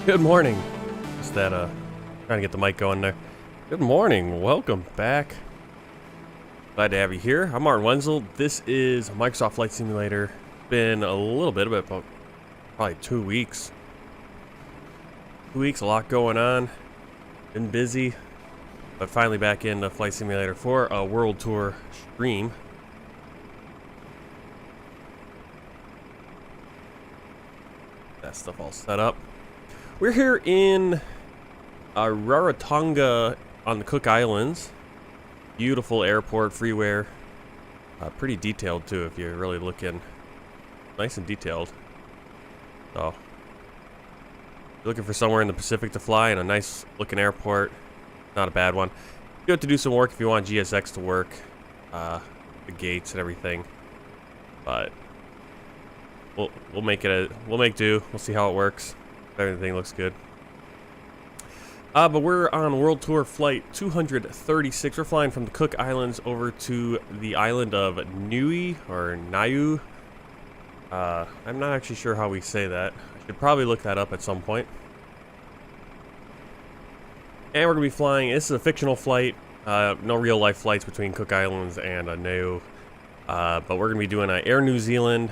Good morning. Just that, trying to get the mic going there. Good morning. Welcome back. Glad to have you here. I'm Martin Wenzel. This is Microsoft Flight Simulator. Been a little bit, about probably 2 weeks. 2 weeks, a lot going on. Been busy, but finally back into Flight Simulator for a World Tour stream. That stuff all set up. We're here in Rarotonga on the Cook Islands. Beautiful airport, freeware. Pretty detailed too, if you're really looking. Nice and detailed. So, you're looking for somewhere in the Pacific to fly in a nice looking airport. Not a bad one. You have to do some work if you want GSX to work. The gates and everything. But we'll make do. We'll see how it works. Everything looks good. But we're on World Tour Flight 236. We're flying from the Cook Islands over to the island of Niue, or Niue. I'm not actually sure how we say that. I should probably look that up at some point. And we're going to be flying, this is a fictional flight. No real life flights between Cook Islands and Niue. But we're going to be doing Air New Zealand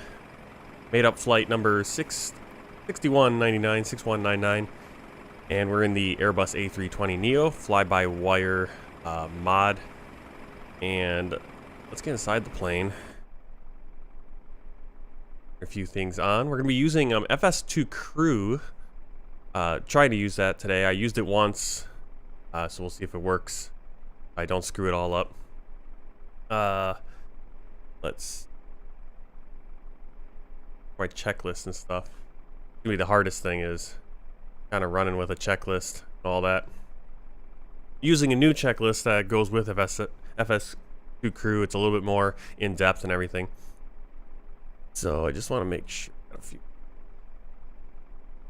made up flight number 6199, and we're in the Airbus A320neo fly-by-wire mod. And let's get inside the plane. A few things on. We're going to be using FS2 Crew. Trying to use that today. I used it once, so we'll see if it works. I don't screw it all up. Let's my checklist and stuff. Gonna be the hardest thing is kind of running with a checklist and all that. Using a new checklist that goes with FS2 Crew, it's a little bit more in depth and everything. So I just want to make sure.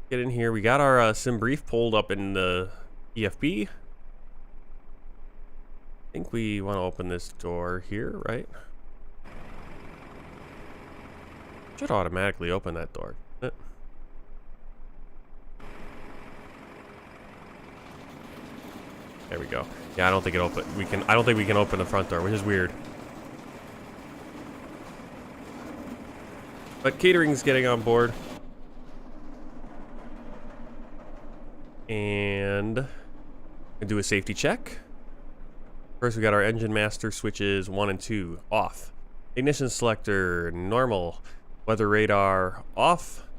Get in here. We got our sim brief pulled up in the EFB. I think we want to open this door here, right? Should automatically open that door. There we go. Yeah, I don't think it open. I don't think we can open the front door, which is weird. But catering's getting on board. And do a safety check. First, we got our engine master switches 1 and 2 off. Ignition selector normal. Weather radar off.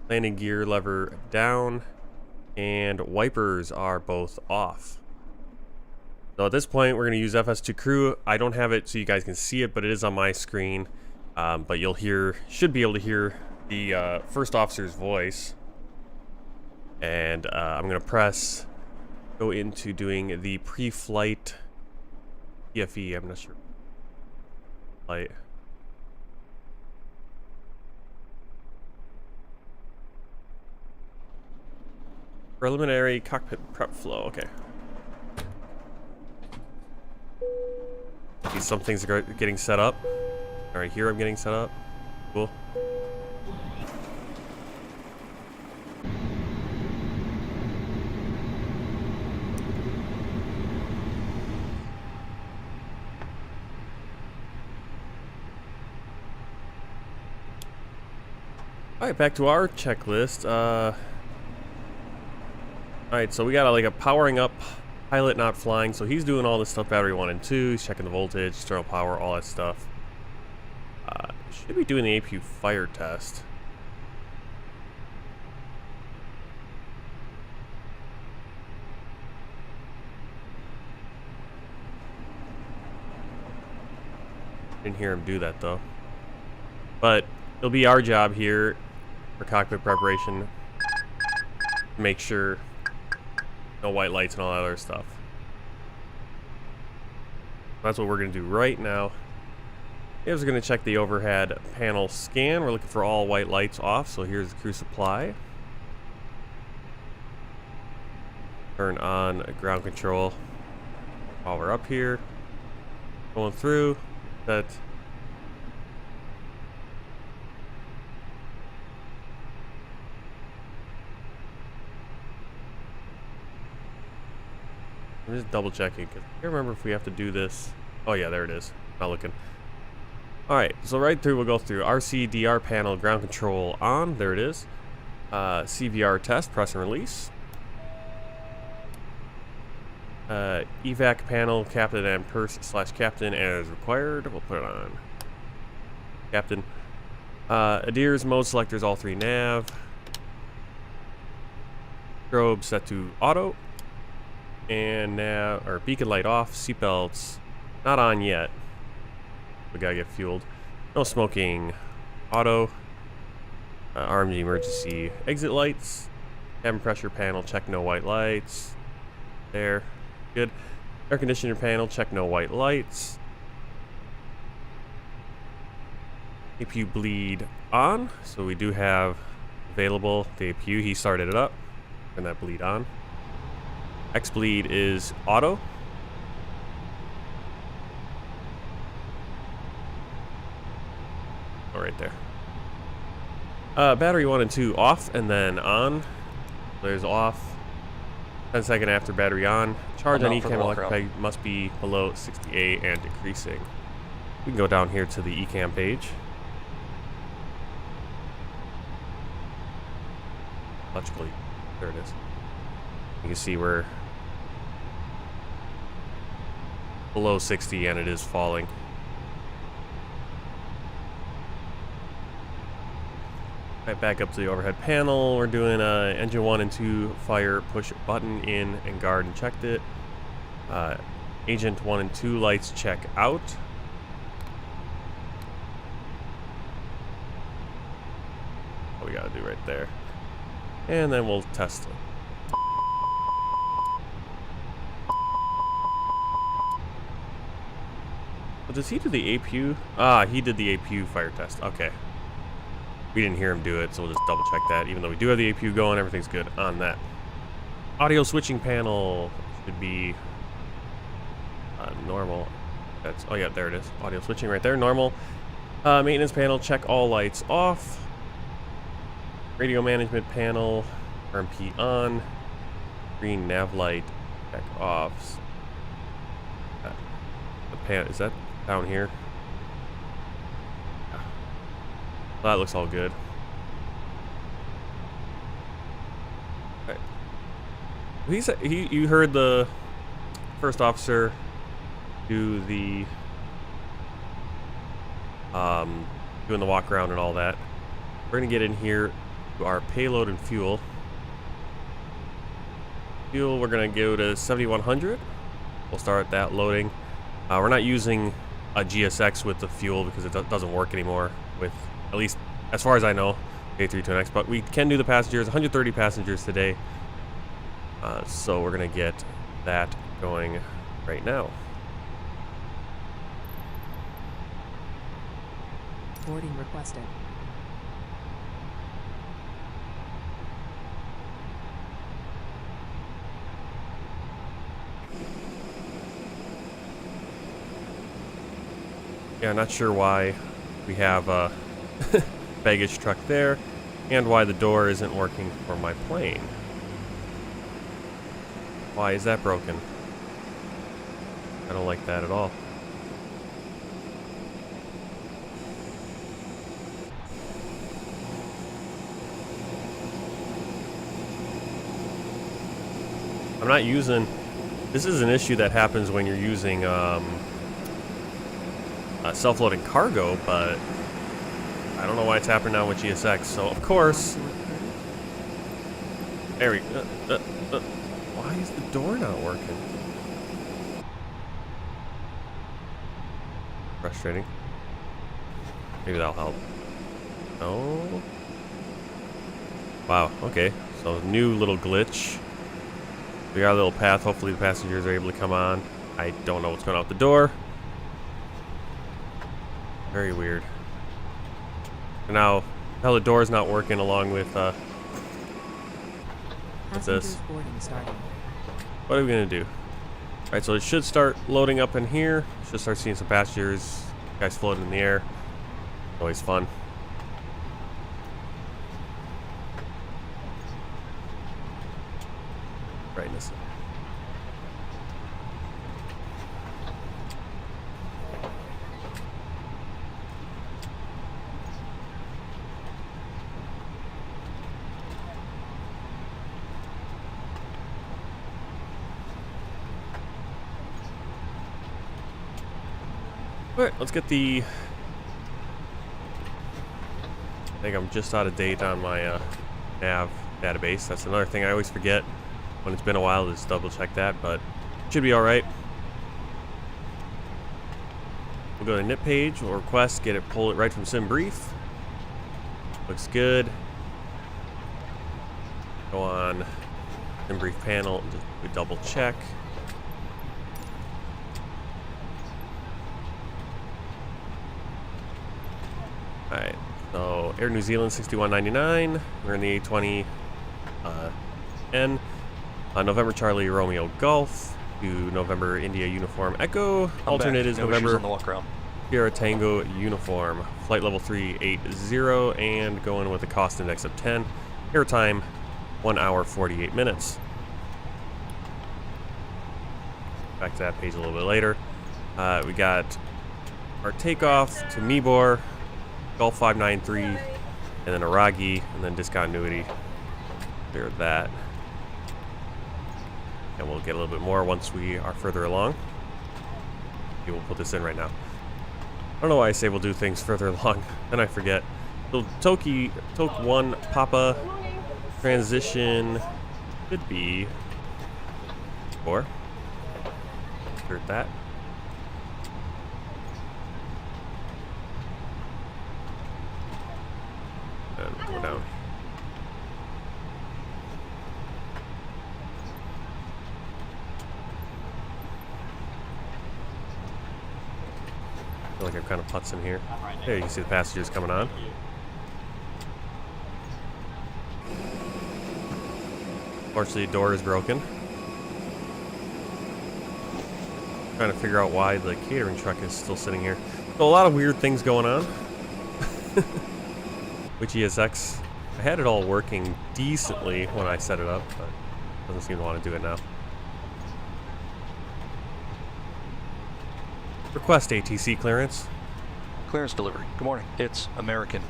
Landing gear lever down. And wipers are both off. So at this point, we're going to use FS2 Crew. I don't have it so you guys can see it, but it is on my screen. But should be able to hear the first officer's voice. And I'm going to go into doing the pre-flight PFE. I'm not sure. Flight. Preliminary cockpit prep flow. Okay. See, some things are getting set up. All right, here I'm getting set up. Cool. All right, back to our checklist. Alright, so we got a powering up pilot not flying, so he's doing all this stuff, battery 1 and 2, he's checking the voltage, external power, all that stuff. Should be doing the APU fire test. Didn't hear him do that though. But it'll be our job here for cockpit preparation to make sure no white lights and all that other stuff. That's what we're going to do right now. Here's going to check the overhead panel scan. We're looking for all white lights off, so here's the crew supply. Turn on ground control while we're up here. Going through that. I'm just double checking because I can't remember if we have to do this. Oh yeah, there it is. Not looking. Alright, so right through we'll go through RCDR panel, ground control on. There it is. CVR test, press and release. Evac panel, captain and purse/captain as required. We'll put it on captain. Adheres, mode selectors, all 3 nav. Strobe set to auto. And nav or beacon light off. Seatbelts not on yet. We gotta get fueled. No smoking. Auto. RMG emergency exit lights. Cabin pressure panel, check no white lights. There. Good. Air conditioner panel, check no white lights. APU bleed on. So we do have available the APU. He started it up. Turn that bleed on. X bleed is auto. Oh, right there. Battery 1 and 2 off and then on. There's off. 10-second after battery on. Charge on eCam electric peg must be below 68 and decreasing. We can go down here to the eCam page. Electrically, there it is. You can see we're below 60 and it is falling. Right, back up to the overhead panel. We're doing engine 1 and 2 fire, push button in and guard and checked it. Agent 1 and 2 lights check out. What we gotta do right there. And then we'll test it. Well, does he do the APU? Ah, he did the APU fire test. Okay. We didn't hear him do it, so we'll just double check that. Even though we do have the APU going, everything's good on that. Audio switching panel should be normal. That's, oh yeah, there it is. Audio switching right there, normal. Maintenance panel, check all lights off. Radio management panel, RMP on. Green nav light, check off. The pan, is that down here? Well, that looks all good. Right. You heard the first officer do the doing the walk around and all that. We're gonna get in here to our payload and fuel. Fuel, we're gonna go to 7100. We'll start that loading. We're not using a GSX with the fuel because it doesn't work anymore with, at least as far as I know, A20N, but we can do the passengers, 130 passengers today. So we're gonna get that going right now. Boarding requested. Yeah, not sure why we have a baggage truck there and why the door isn't working for my plane. Why is that broken? I don't like that at all. I'm not using... This is an issue that happens when you're using self-loading cargo, but I don't know why it's happening now with GSX. So, of course... There we go. Why is the door not working? Frustrating. Maybe that'll help. Oh. Wow, okay. So, new little glitch. We got a little path. Hopefully the passengers are able to come on. I don't know what's going on with the door. Very weird. And now the door's not working along with what's this? What are we gonna do? Alright, so it should start loading up in here. Should start seeing some passengers. Guys floating in the air. Always fun. Brightness. Alright, let's get the... I think I'm just out of date on my nav database. That's another thing I always forget when it's been a while to just double check that, but should be alright. We'll go to NIP page, we'll request, get it, pull it right from SimBrief. Looks good. Go on SimBrief panel, just we double check. Alright, so Air New Zealand 6199. We're in the A20N. November Charlie Romeo Golf to November India Uniform Echo. Alternate is November on the walk around. Sierra Tango Uniform. Flight level 380 and going with a cost index of 10. Airtime 1 hour 48 minutes. Back to that page a little bit later. We got our takeoff to Mibor, Golf 593, and then Aragi, and then discontinuity. Clear that. And we'll get a little bit more once we are further along. Okay, we'll put this in right now. I don't know why I say we'll do things further along, then I forget. So Toke 1 Papa transition should be 4. Insert that. And go down. I feel like I'm kind of putzing here. There, you can see the passengers coming on. Unfortunately, the door is broken. Trying to figure out why the catering truck is still sitting here. So a lot of weird things going on. Which ESX, I had it all working decently when I set it up, but doesn't seem to want to do it now. Request ATC clearance. Clearance delivery. Good morning. It's American.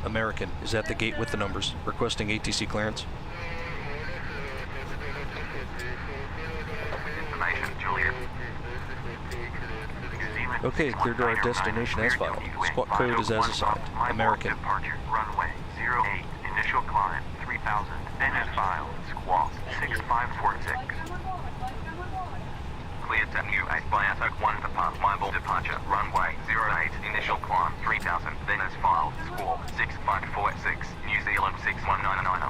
American is at the gate with the numbers, requesting ATC clearance. Okay, clear to our destination as filed. Squawk code is as assigned. American. Departure, runway 08, initial climb 3000, then as filed, squawk 6546. Cleared to Niue by attack 1 depart, Bible departure, runway 08, initial climb 3000, then as filed, squawk 6546, New Zealand 6199.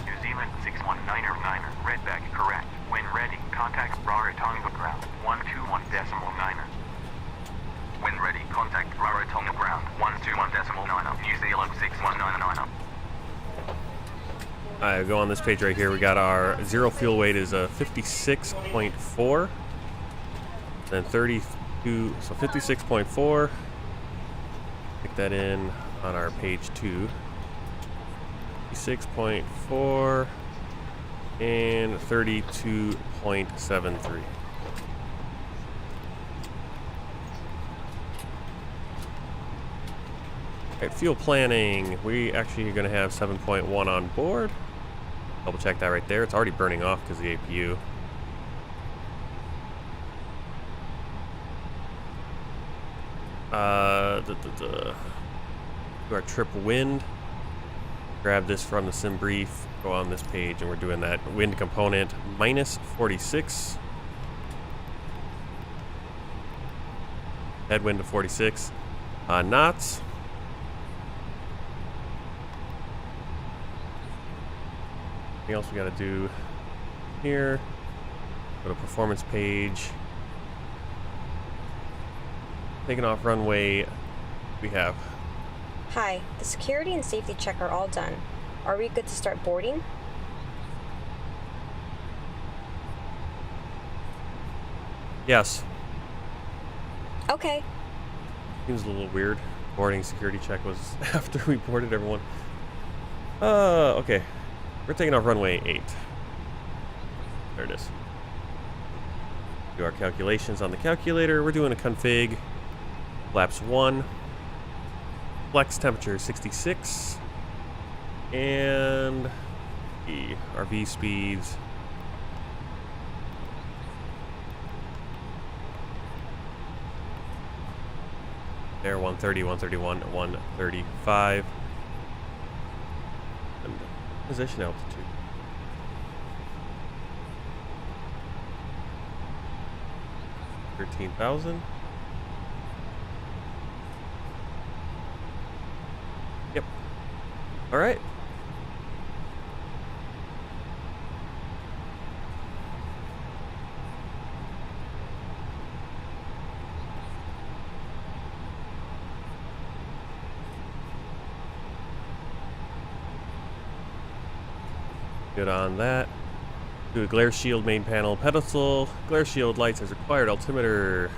New Zealand 619er, redback correct. When ready, contact Rarotonga ground 121.9er. When ready, contact Rarotonga ground 121.9er, New Zealand 6199er. Alright, go on this page right here. We got our zero fuel weight is a 56.4. Then 32, so 56.4. Stick that in on our page 2. 56.4 and 32.73. Alright, fuel planning. We actually are going to have 7.1 on board. Double check that right there. It's already burning off because of the APU. Do our trip wind. Grab this from the SimBrief. Go on this page, and we're doing that wind component minus 46. Headwind to 46 knots. Anything else we got to do here? Go to performance page. Taking off runway. We have. Hi, the security and safety check are all done. Are we good to start boarding? Yes. Okay. Seems a little weird. Boarding security check was after we boarded everyone. Okay. We're taking off runway 8. There it is. Do our calculations on the calculator. We're doing a config. Flaps 1. Flex temperature 66. And the RV speeds There, 130, 131, 135. And position altitude. $13,000. Yep. All right. Good on that. Do a glare shield main panel pedestal. Glare shield lights as required. Altimeter.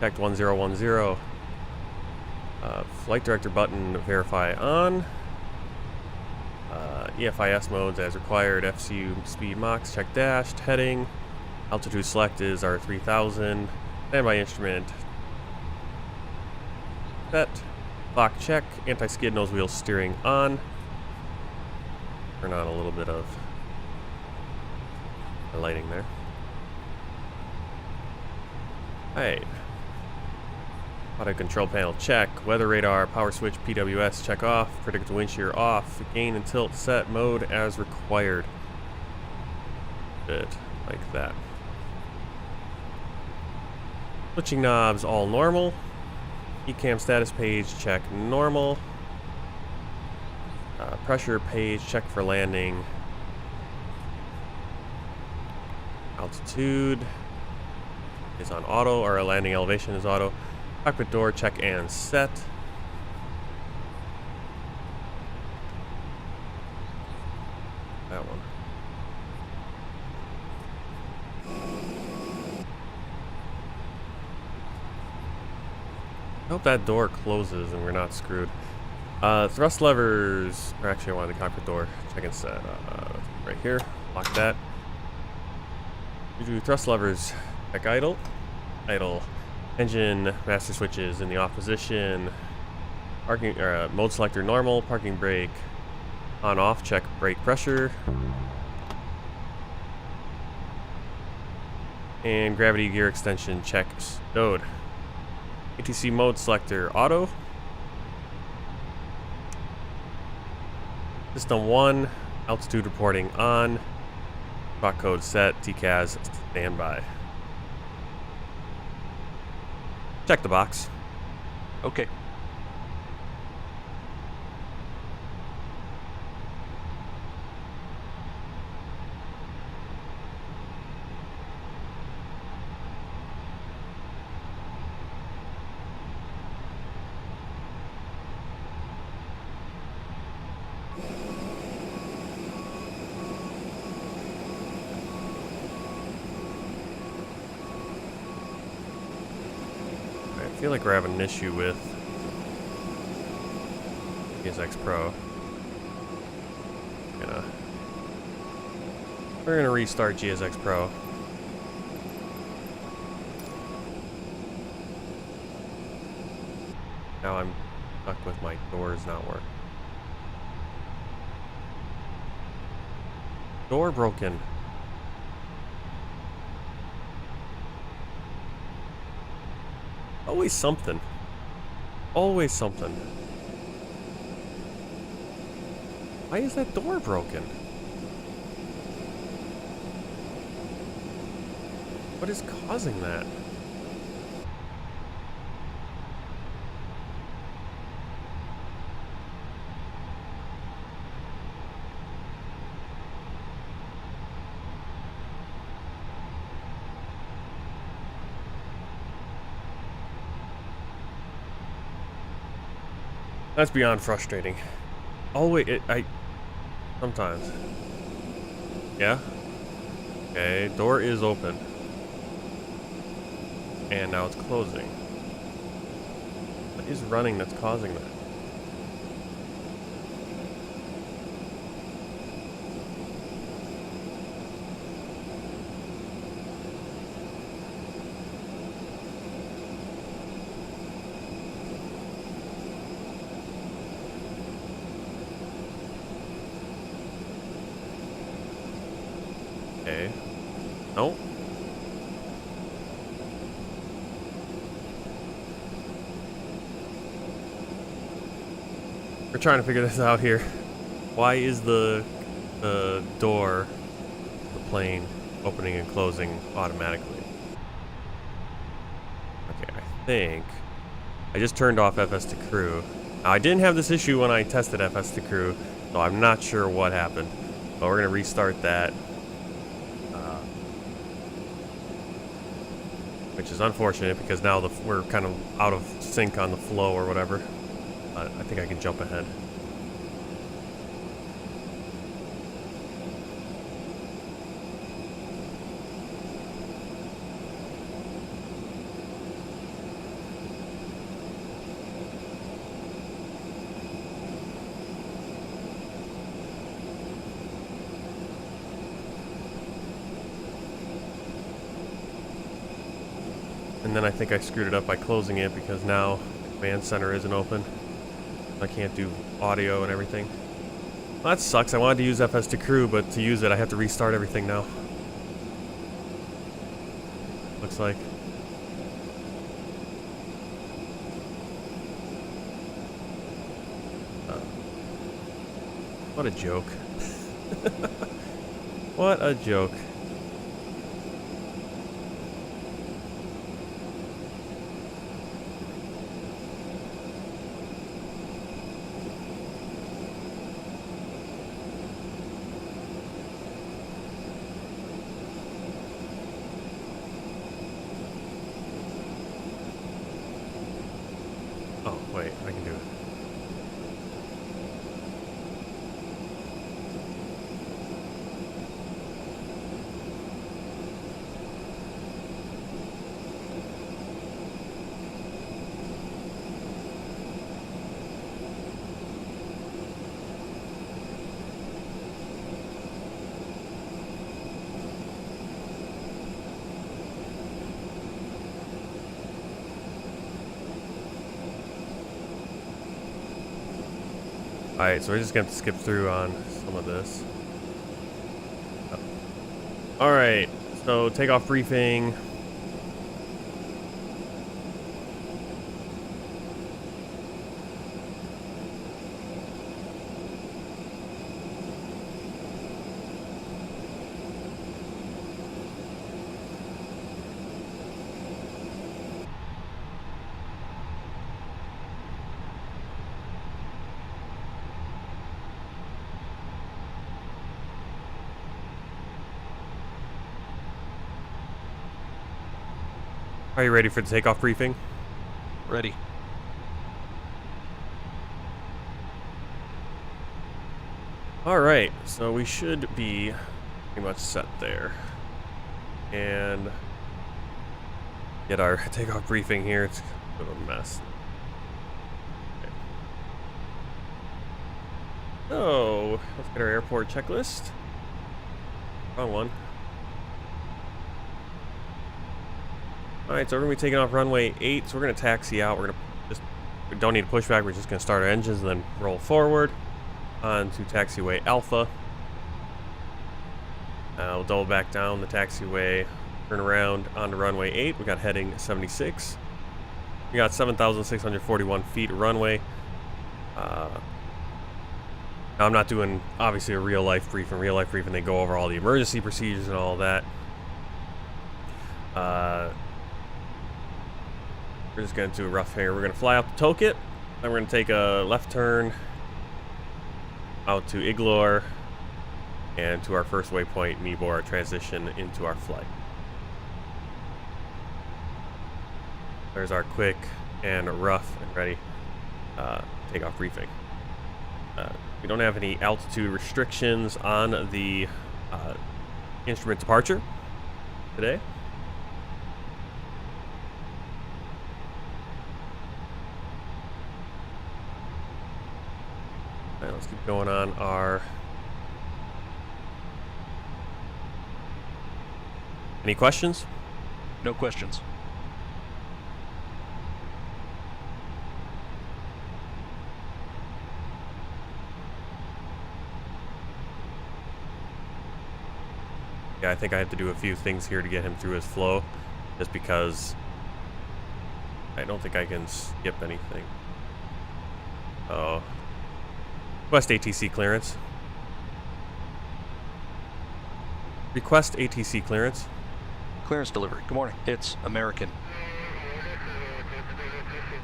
Checked 1010. Flight director button verify on. EFIS modes as required. FCU speed max check dashed. Heading. Altitude select is our 3000. Standby instrument. Set. Clock check. Anti-skid nose wheel steering on. Turn on a little bit of the lighting there. Alright. Auto control panel check. Weather radar, power switch, PWS check off. Predictor wind shear off. Gain and tilt set mode as required. Good. Like that. Switching knobs all normal. Ecam status page check normal. Pressure page, check for landing. Altitude is on auto, or landing elevation is auto. Cockpit door, check and set. That one. I hope that door closes and we're not screwed. Thrust levers, or actually I wanted the cockpit door, check and set, right here, lock that. You do thrust levers, check idle, idle, engine, master switches in the off position, parking, mode selector normal, parking brake, on off, check brake pressure, and gravity gear extension, check stowed. ATC mode selector auto. System 1, altitude reporting on, spot code set, TCAS standby. Check the box. Okay. I feel like we're having an issue with GSX Pro. We're gonna restart GSX Pro. Now I'm stuck with my doors not working. Door broken. Always something. Always something. Why is that door broken? What is causing that? That's beyond frustrating. Always, sometimes. Yeah? Okay, door is open. And now it's closing. What is running that's causing that? Okay. No. We're trying to figure this out here. Why is the door, the plane, opening and closing automatically? Okay, I think I just turned off FS to crew. Now, I didn't have this issue when I tested FS to crew, so I'm not sure what happened. But we're gonna restart that, which is unfortunate because now we're kind of out of sync on the flow or whatever. But I think I can jump ahead. And then I think I screwed it up by closing it because now the command center isn't open. I can't do audio and everything. Well, that sucks. I wanted to use FS to crew, but to use it I have to restart everything now. Looks like. What a joke. What a joke. Oh, wait, I can do it. Alright, so we're just going to skip through on some of this. Alright, so takeoff briefing. Are you ready for the takeoff briefing? Ready. Alright, so we should be pretty much set there. And get our takeoff briefing here. It's a bit of a mess. Okay. So, let's get our airport checklist. Wrong one. Alright, so we're going to be taking off runway 8, so we're going to taxi out. We're going to just, we don't need to push back, we're just going to start our engines and then roll forward onto taxiway Alpha. We'll double back down the taxiway, turn around onto runway 8. We got heading 76. We got 7,641 feet of runway. Now I'm not doing, obviously, a real-life briefing. Real-life briefing, they go over all the emergency procedures and all that. We're just going to do a rough here. We're going to fly out to Tokit. Then we're going to take a left turn out to Iglor and to our first waypoint, Nibor, transition into our flight. There's our quick and rough and ready takeoff briefing. We don't have any altitude restrictions on the instrument departure today. Alright, let's keep going on our... Any questions? No questions. Yeah, I think I have to do a few things here to get him through his flow, just because I don't think I can skip anything. Oh. Request ATC clearance. Request ATC clearance. Clearance delivery. Good morning. It's American.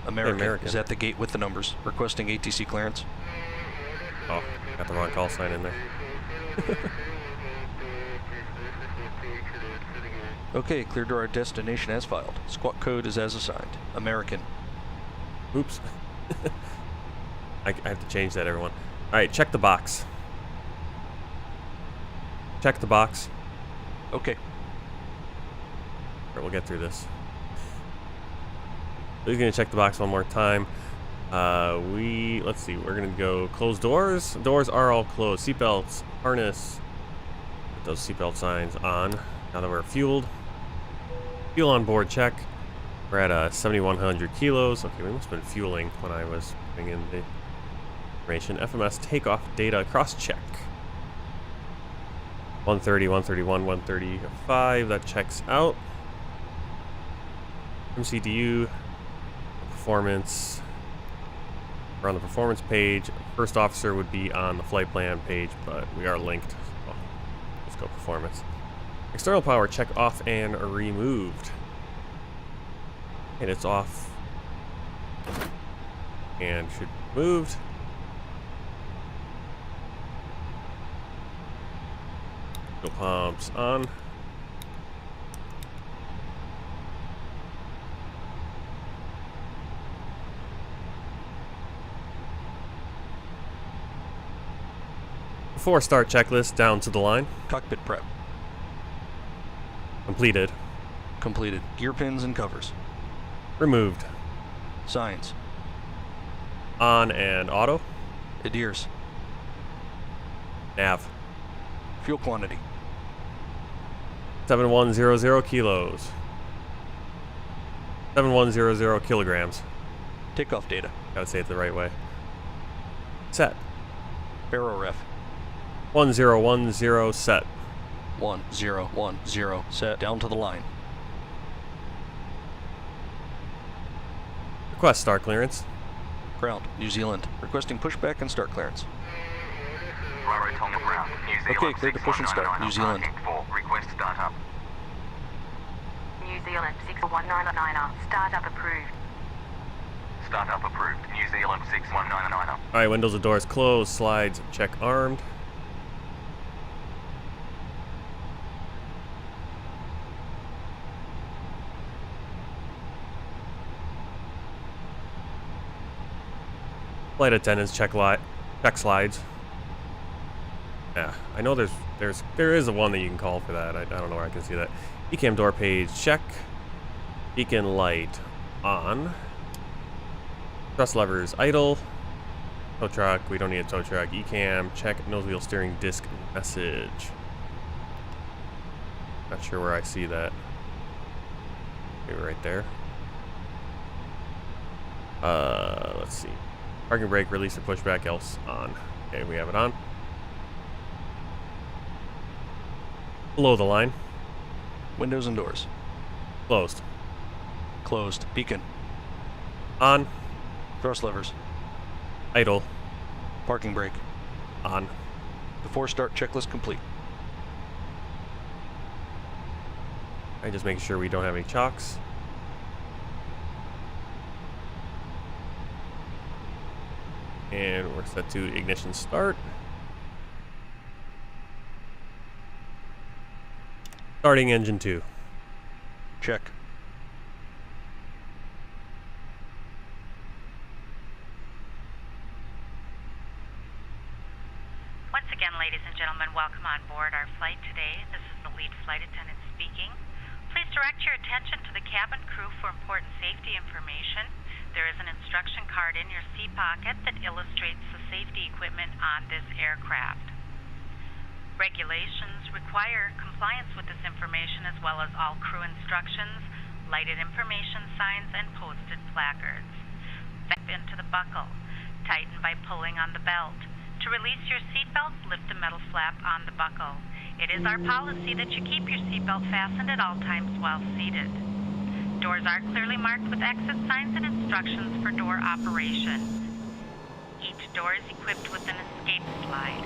American. American. Is at the gate with the numbers. Requesting ATC clearance. Oh, got the wrong call sign in there. Okay, clear to our destination as filed. Squawk code is as assigned. American. Oops. I have to change that, everyone. Alright, check the box. Check the box. Okay. Alright, we'll get through this. We're going to check the box one more time. Let's see, we're going to go close doors. Doors are all closed. Seatbelts, harness. Put those seatbelt signs on. Now that we're fueled. Fuel on board check. We're at 7,100 kilos. Okay, we must have been fueling when I was putting in the information. FMS takeoff data cross check. 130, 131, 135. That checks out. MCDU. Performance. We're on the performance page. First officer would be on the flight plan page, but we are linked. So let's go performance. External power check off and removed. And it's off. And should be moved. Fuel pumps on. Before start checklist down to the line. Cockpit prep. Completed. Completed. Gear pins and covers. Removed. Signs. On and auto. Adheres. Nav. Fuel quantity. 7100 kilos. 7100 kilograms. Takeoff data. Gotta say it the right way. Set. Barrel ref. 1010 set. 1010 set. Down to the line. Request start clearance. Ground. New Zealand. Requesting pushback and start clearance. Rarotonga ground. New Zealand. Okay, clear to push and start. New Zealand. Request startup. New Zealand 6199er. Startup approved. Startup approved. New Zealand 6199er. Alright, windows and doors closed. Slides check armed. Flight attendants check slides. Yeah, I know there is a one that you can call for that. I don't know where I can see that. Ecam door page check. Beacon light on. Thrust levers idle. Tow truck, we don't need a tow truck. Ecam check. Nose wheel steering disc message. Not sure where I see that. Maybe right there. Let's see. Parking brake, release or pushback, else on. Okay, we have it on. Below the line. Windows and doors. Closed. Closed. Beacon. On. Thrust levers. Idle. Parking brake. On. Before start checklist complete. I just making sure we don't have any chocks. And we're set to ignition start. Starting engine 2. Check. Once again, ladies and gentlemen, welcome on board our flight today. This is the lead flight attendant speaking. Please direct your attention to the cabin crew for important safety information. There is an instruction card in your seat pocket that illustrates the safety equipment on this aircraft. Regulations require compliance with this information as well as all crew instructions, lighted information signs, and posted placards. Step into the buckle. Tighten by pulling on the belt. To release your seatbelt, lift the metal flap on the buckle. It is our policy that you keep your seatbelt fastened at all times while seated. Doors are clearly marked with exit signs and instructions for door operation. Each Each door is equipped with an escape slide.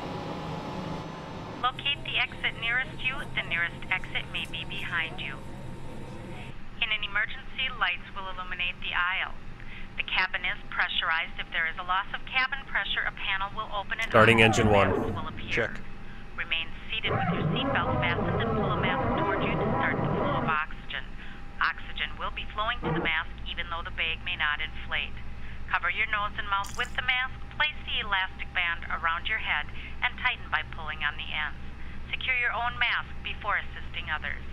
Locate the exit nearest you. The nearest exit may be behind you. In an emergency, lights will illuminate the aisle. The cabin is pressurized. If there is a loss of cabin pressure, a panel will open and Starting engine one. Will appear. Check. Remain seated with your seatbelts fastened and pull a mask toward you to start the flow of oxygen. Oxygen will be flowing to the mask even though the bag may not inflate. Cover your nose and mouth with the mask. Place the elastic band around your head and tighten by pulling on the ends. Secure your own mask before assisting others.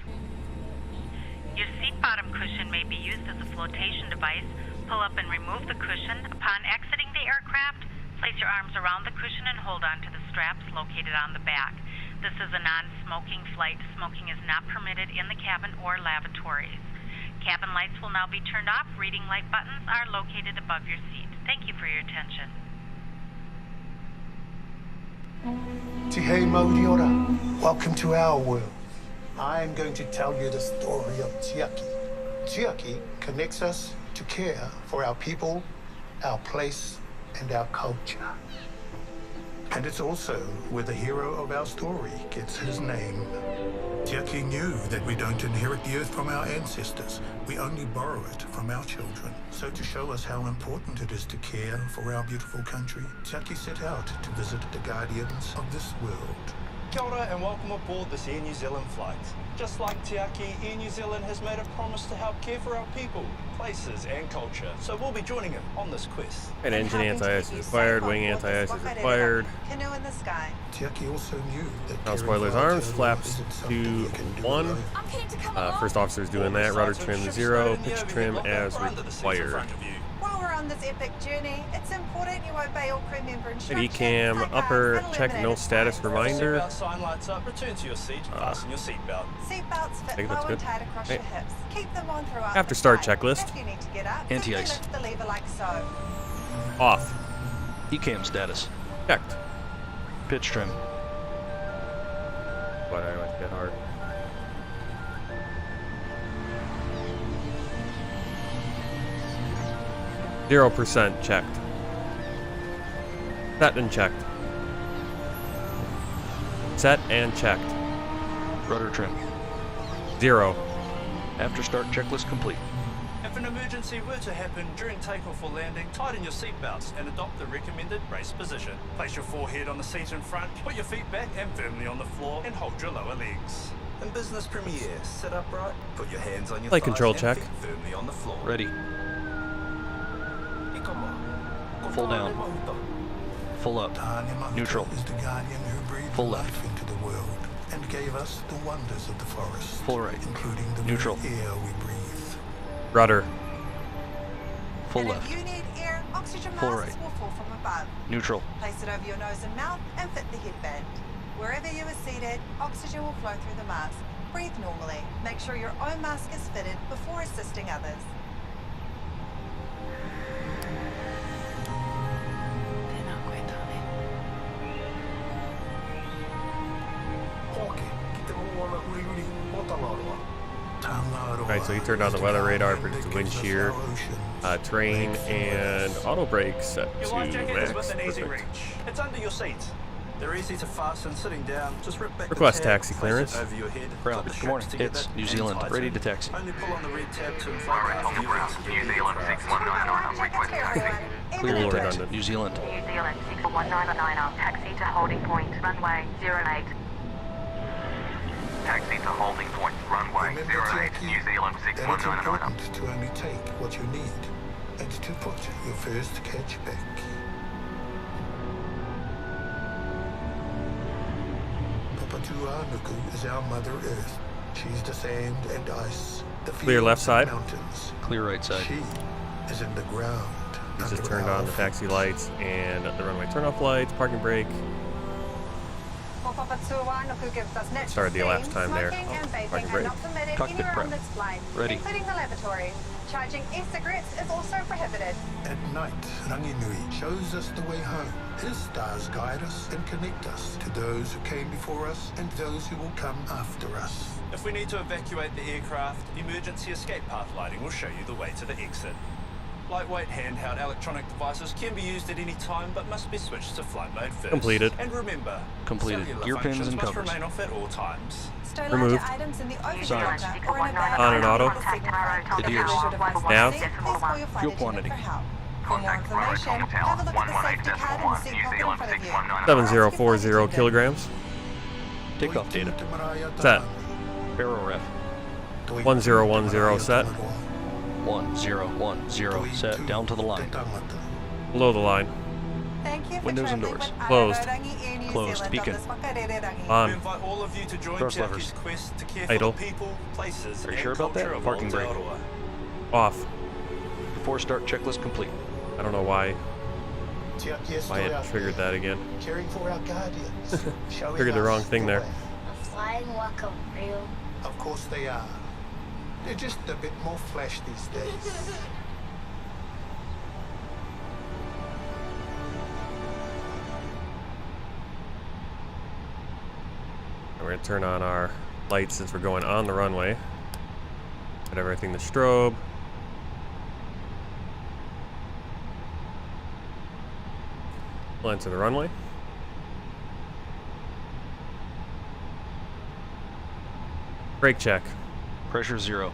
Your seat bottom cushion may be used as a flotation device. Pull up and remove the cushion. Upon exiting the aircraft, place your arms around the cushion and hold on to the straps located on the back. This is a non-smoking flight. Smoking is not permitted in the cabin or lavatories. Cabin lights will now be turned off. Reading light buttons are located above your seat. Thank you for your attention. Tihei Mauriora, welcome to our world. I am going to tell you the story of Chiaki. Chiaki connects us to care for our people, our place, and our culture. And it's also where the hero of our story gets his name. Chiaki knew that we don't inherit the earth from our ancestors. We only borrow it from our children. So to show us how important it is to care for our beautiful country, Chiaki set out to visit the guardians of this world. Kia ora and welcome aboard this Air New Zealand flight. Just like Tiaki, Air New Zealand has made a promise to help care for our people, places and culture. So we'll be joining him on this quest. And engine anti-ice is required, wing anti-ice is required. Canoe in the sky. Tiaki also knew that Now spoilers, arms flaps to 1. First officer's doing that. Rudder trim 0. Pitch trim as required. While we're on this epic journey, it's important you obey all crew member instructions. Cam upper check no status reminder. Sign lights up, return to your seat, fasten your seatbelt. Seatbelts fit think low that's and good. tight across your hips. Keep them on throughout After the start flight. checklist. If you need to get up, Anti-ice. simply lift the lever like so. Off. ECAM status. Checked. Pitch trim. But I went a bit hard. %, checked. Set and checked. Set and checked. Rudder trim. 0. After start checklist complete. If an emergency were to happen during takeoff or landing, tighten your seatbelts and adopt the recommended brace position. Place your forehead on the seat in front, put your feet back and firmly on the floor, and hold your lower legs. In business premiere, sit upright, put your hands on your Flight thighs control and check. feet firmly on the floor. Ready. Full down. Full up. Neutral. is the guardian who breathed Full life left. into the world and gave us the wonders of the forest. Full right. Including the Neutral. very air we breathe. Rudder. Full and left. if you need air, oxygen Full masks right. will fall from above. Neutral. Place it over your nose and mouth and fit the headband. Wherever you are seated, oxygen will flow through the mask. Breathe normally. Make sure your own mask is fitted before assisting others. Alright, so he turned on the weather radar, predicted wind shear, terrain, and auto brake set Your to life jacket is max. within easy Perfect. reach. It's under your seat. They're easy to fasten sitting down. Just rip back Request the tab, taxi place clearance. it over your head. Ground. Put the Good morning. straps together It's New and Zealand. tighten. Ready to taxi. Only pull on the red tab to inflate Rarotonga ground, New Zealand 6199, request taxi. Clear to Cool, taxi. redundant. New Zealand. New Zealand 6199, taxi to holding point, runway 08. Taxi to holding point, runway Remember, 08, Chiaki, New Zealand that it's 6199. important to only take what you need and to put your first catch back. Papatuanuku is our Mother Earth. She's the sand and ice, the Clear fields left side. and mountains. Clear right side. She is in the ground. He's just under turned our on the feet. taxi lights and the runway turn-off lights, parking brake. Started the elapsed time there. Smoking and Parking vaping are brake. not permitted Cockpit anywhere prep. on this flight, Ready. including the lavatory. Charging e-cigarettes is also prohibited. At night, Ranginui shows us the way home. His stars guide us and connect us to those who came before us and those who will come after us. If we need to evacuate the aircraft, emergency escape path lighting will show you the way to the exit. Lightweight handheld electronic devices can be used at any time but must be switched to flight mode first. Completed. And remember, Completed. cellular Gear pins functions and must covers. remain off at all times. Stow Removed. larger items in the overhead Signs. locker or in a bag On and auto. Adheres. Nav. Please call your flight Fuel attendant quantity. for help. For more Contact information, Rarotonga have a look at the 118.1, safety card in the seat New pocket in Zealand front of you. 6199. 7040 kilograms. Takeoff data. Set. Barrel ref. 1010 set. 1010 set. Down to the line. Below the line. Thank you for Windows and traveling doors. with Closed. Ararangi Air New Closed. Zealand Beacon. on this Whakarerangi. We On. invite all of you to join Thrust Jackie's levers. quest to care Idle. for the people, places, Are you and sure about that? culture of Parking brake. Aotearoa. Off. Before start checklist complete. I don't know why Yes, I had triggered that again. Caring for our guardians. Showing Triggered the us wrong thing there. way. A flying welcome, real. Of course they are. They're just a bit more flash these days. We're going to turn on our lights since we're going on the runway. Get everything to strobe. We'll enter the runway. Brake check. Pressure 0.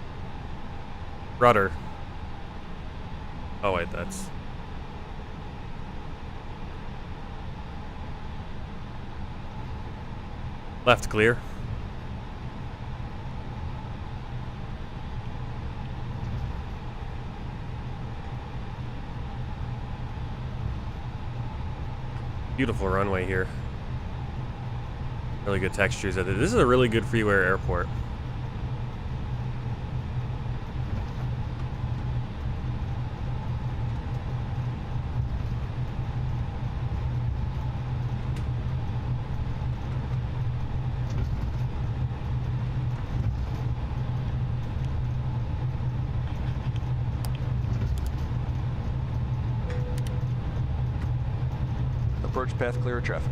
Rudder. Oh wait, that's... Left clear. Beautiful runway here. Really good textures. This is a really good freeware airport. Approach path clear of traffic.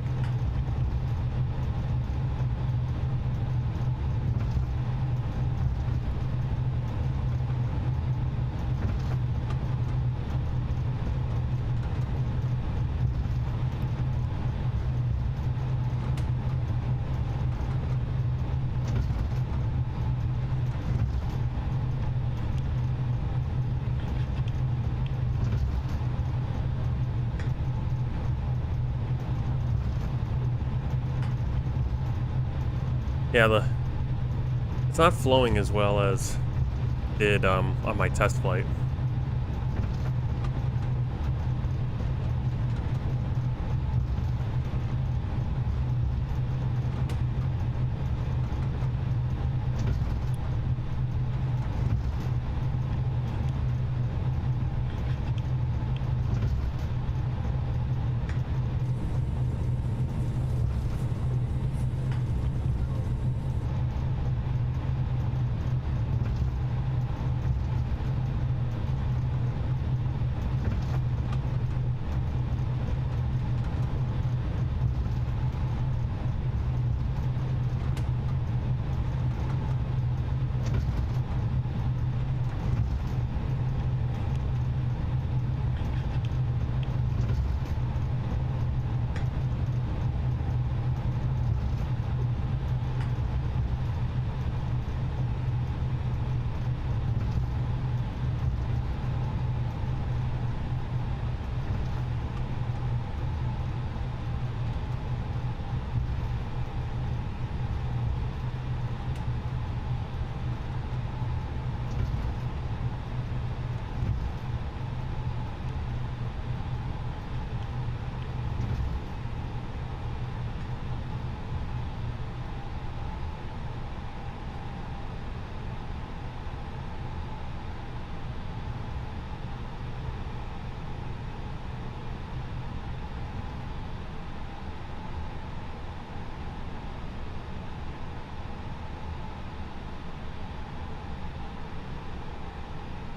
Yeah, it's not flowing as well as it did on my test flight.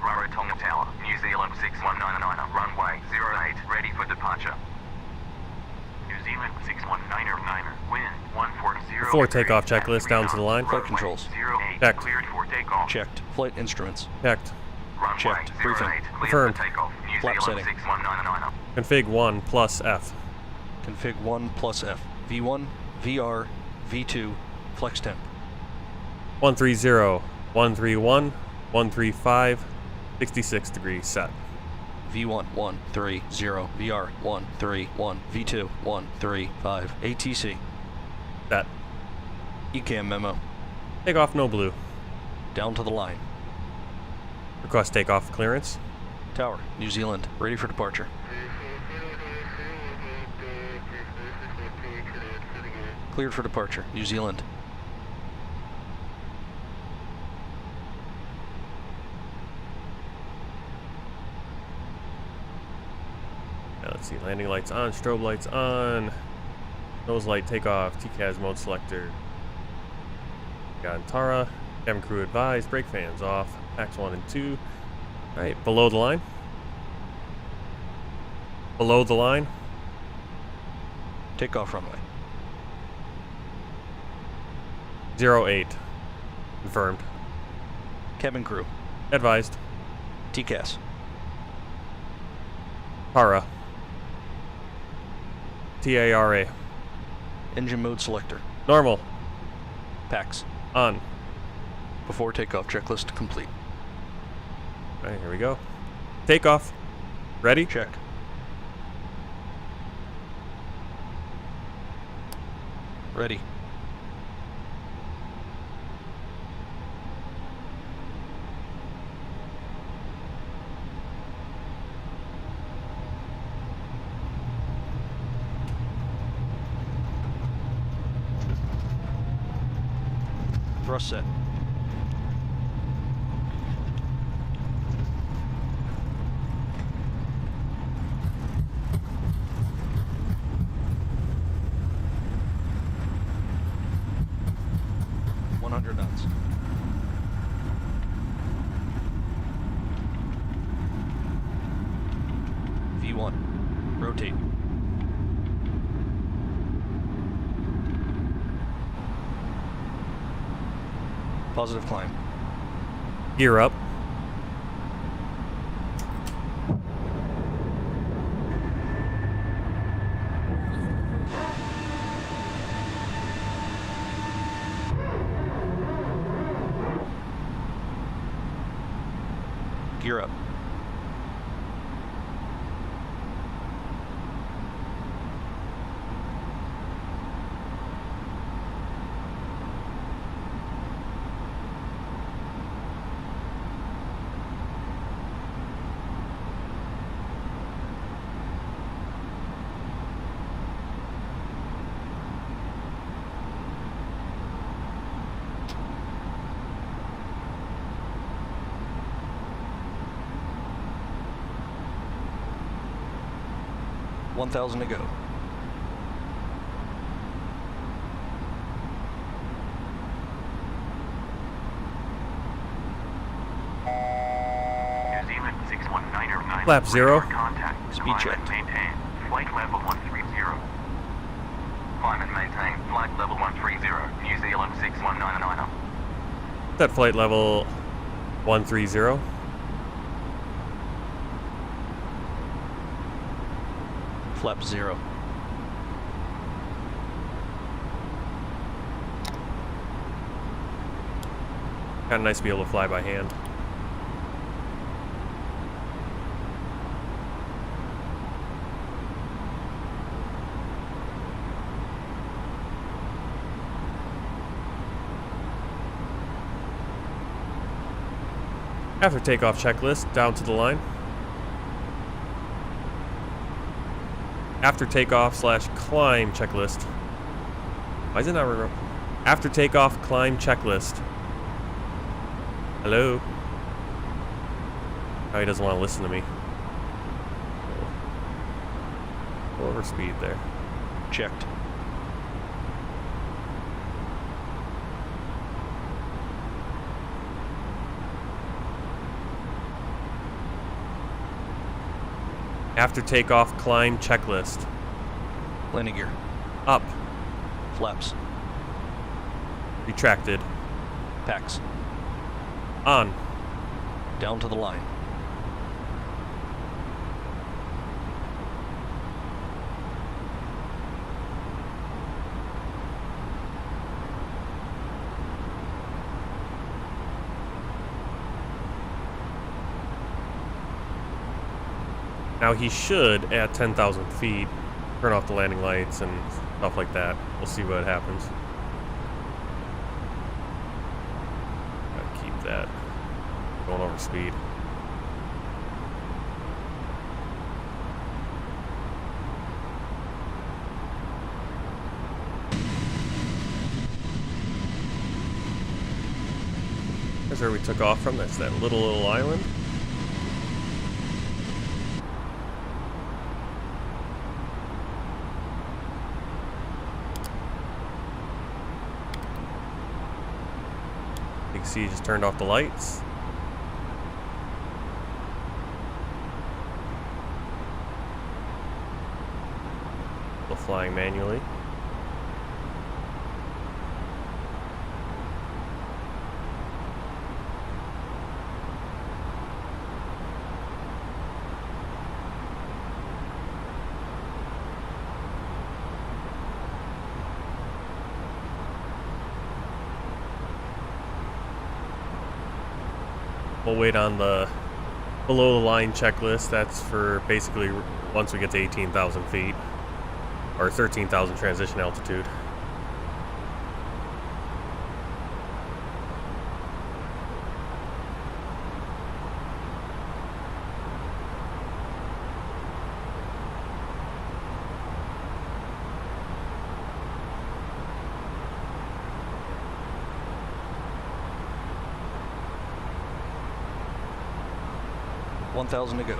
Rarotonga Tower, New Zealand 6199, runway 08, ready for departure. New Zealand 6199, wind 140. Before takeoff checklist down to the line. Flight controls. 08, Checked. cleared for takeoff. Checked. Flight instruments. Checked. Runway Checked. Briefing. 08, cleared Confirmed. for takeoff. Flap setting. 6199. Config 1 plus F. Config 1 plus F. V1, VR, V2, flex temp. 130, 131, 135, 66 degrees set. V1, 130, VR, 131, V2, 135, ATC. Set. ECAM memo. Takeoff no blue. Down to the line. Request takeoff clearance. Tower, New Zealand. Ready for departure. Cleared for departure, New Zealand. Now let's see, landing lights on, strobe lights on, nose light takeoff, TCAS mode selector. Got Antara, cabin crew advised, brake fans off, packs 1 and 2. Alright, below the line. Below the line. Takeoff runway. 08. Confirmed. Cabin crew. Advised. TCAS. Tara. TARA. Engine mode selector. Normal. Packs. On. Before takeoff checklist complete. Alright, here we go. Takeoff. Ready? Check. Ready. Thrust set. Knots. V1. Rotate. Positive climb. Gear up. Gear up. $1,000 to go. New Zealand 61909. Flap 0. Contact. Speed check. Maintain. Flight level 130. Climb and maintain. Flight level 130. New Zealand 61909. Set flight level 130. Flap 0. Kind of nice to be able to fly by hand. After takeoff checklist, down to the line. After takeoff / climb checklist. Why is it not after takeoff climb checklist? Hello? Oh, he doesn't want to listen to me. Over speed there. Checked. After takeoff climb checklist. Landing gear. Up. Flaps. Retracted. Packs. On. Down to the line. Now he should, at 10,000 feet, turn off the landing lights and stuff like that. We'll see what happens. Gotta keep that going over speed. That's where we took off from. That's that little island. You can see he just turned off the lights. Still flying manually. We'll wait on the below the line checklist. That's for basically once we get to 18,000 feet or 13,000 transition altitude. $1,000 to go.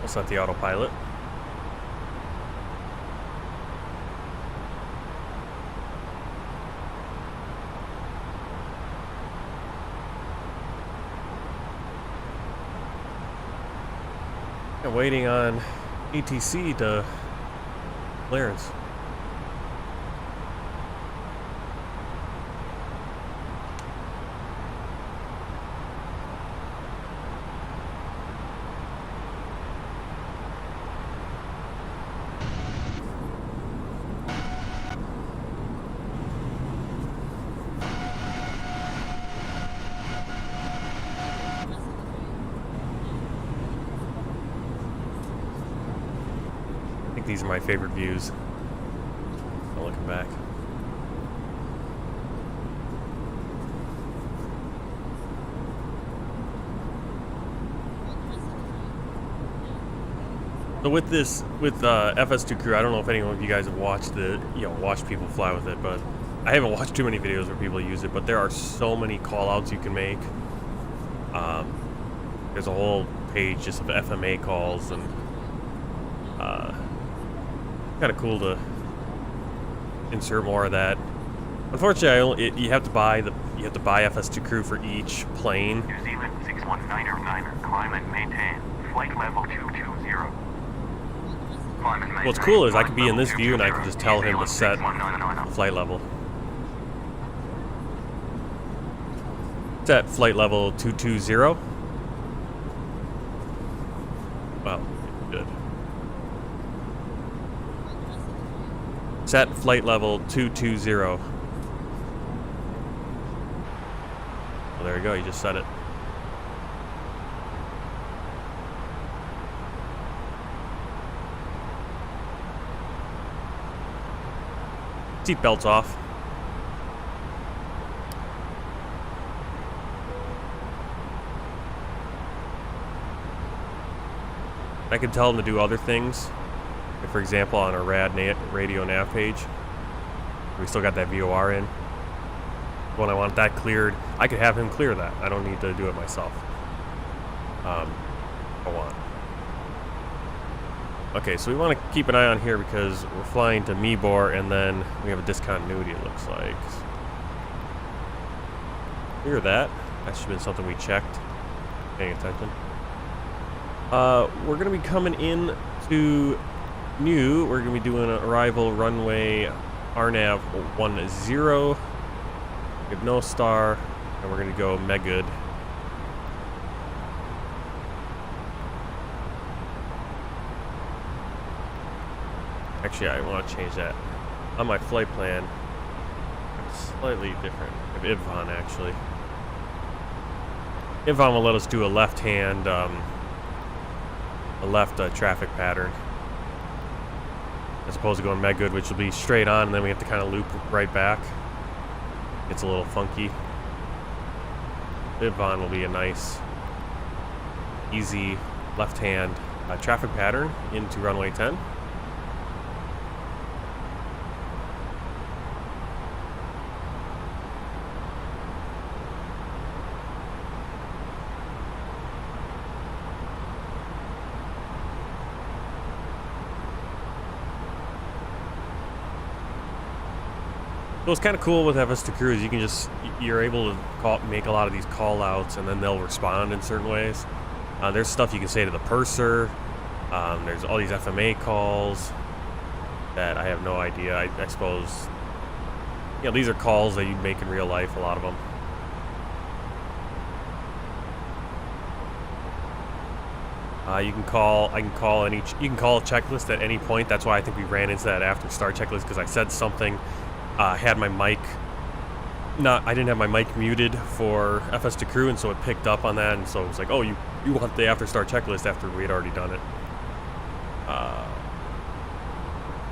We'll set the autopilot. And waiting on ATC to clearance. These are my favorite views. Looking back. So with this, with FS2 Crew, I don't know if anyone of you guys have watched watched people fly with it, but I haven't watched too many videos where people use it. But there are so many call-outs you can make. There's a whole page just of FMA calls and. Kind of cool to insert more of that. Unfortunately, you have to buy FS2 Crew for each plane. New Zealand 61909er, climb and maintain flight level 220. What's cool is I can be in this view and I can just tell him to set flight level. Set flight level 220. Well, good. Set flight level 220. Well, there you go, you just set it. Seatbelts off. I can tell him to do other things. Like for example, on our radio nav page, we still got that VOR in. When I want that cleared, I could have him clear that. I don't need to do it myself. I want. Okay, so we want to keep an eye on here because we're flying to Mibor, and then we have a discontinuity, it looks like. Clear that. That should have been something we checked. Paying attention. We're going to be coming in to Niue. We're going to be doing an arrival runway RNAV 10. We have no star, and we're going to go Megud. Actually, I want to change that. On my flight plan, it's slightly different. I have Ivon, actually. Ivon will let us do a left-hand, a left traffic pattern, as opposed to going Megud, which will be straight on, and then we have to kind of loop right back. It's a little funky. Ivon will be a nice, easy left-hand traffic pattern into runway 10. So it's kind of cool with FS2 Cruise. You can just, you're able to make a lot of these call outs, and then they'll respond in certain ways. There's stuff you can say to the purser. There's all these FMA calls that I have no idea. I suppose, you know, these are calls that you'd make in real life, a lot of them. You can call a checklist at any point. That's why I think we ran into that after start checklist, because I said something. Had my mic I didn't have my mic muted for FS2 Crew, and so it picked up on that, and so it was like, oh, you want the after start checklist after we had already done it.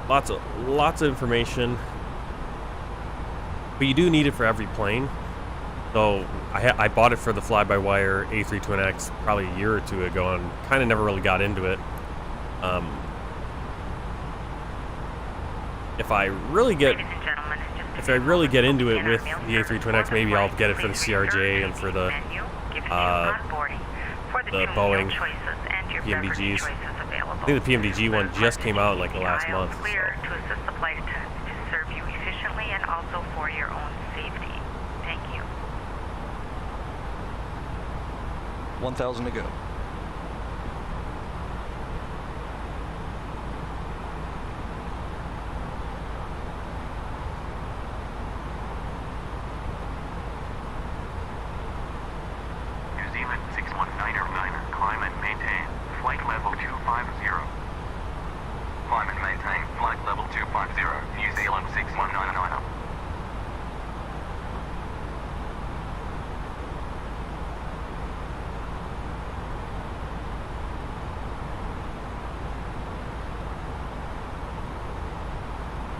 Lots of information, but you do need it for every plane. So I bought it for the FlyByWire A20N probably a year or two ago, and kind of never really got into it. If I really get into it with the A20N, maybe I'll get it for the CRJ and for the Boeing PMDGs. I think the PMDG one just came out like the last month. So. Clear to assist the flight attendants to serve you efficiently and also for your own safety. Thank you. 1,000 to go.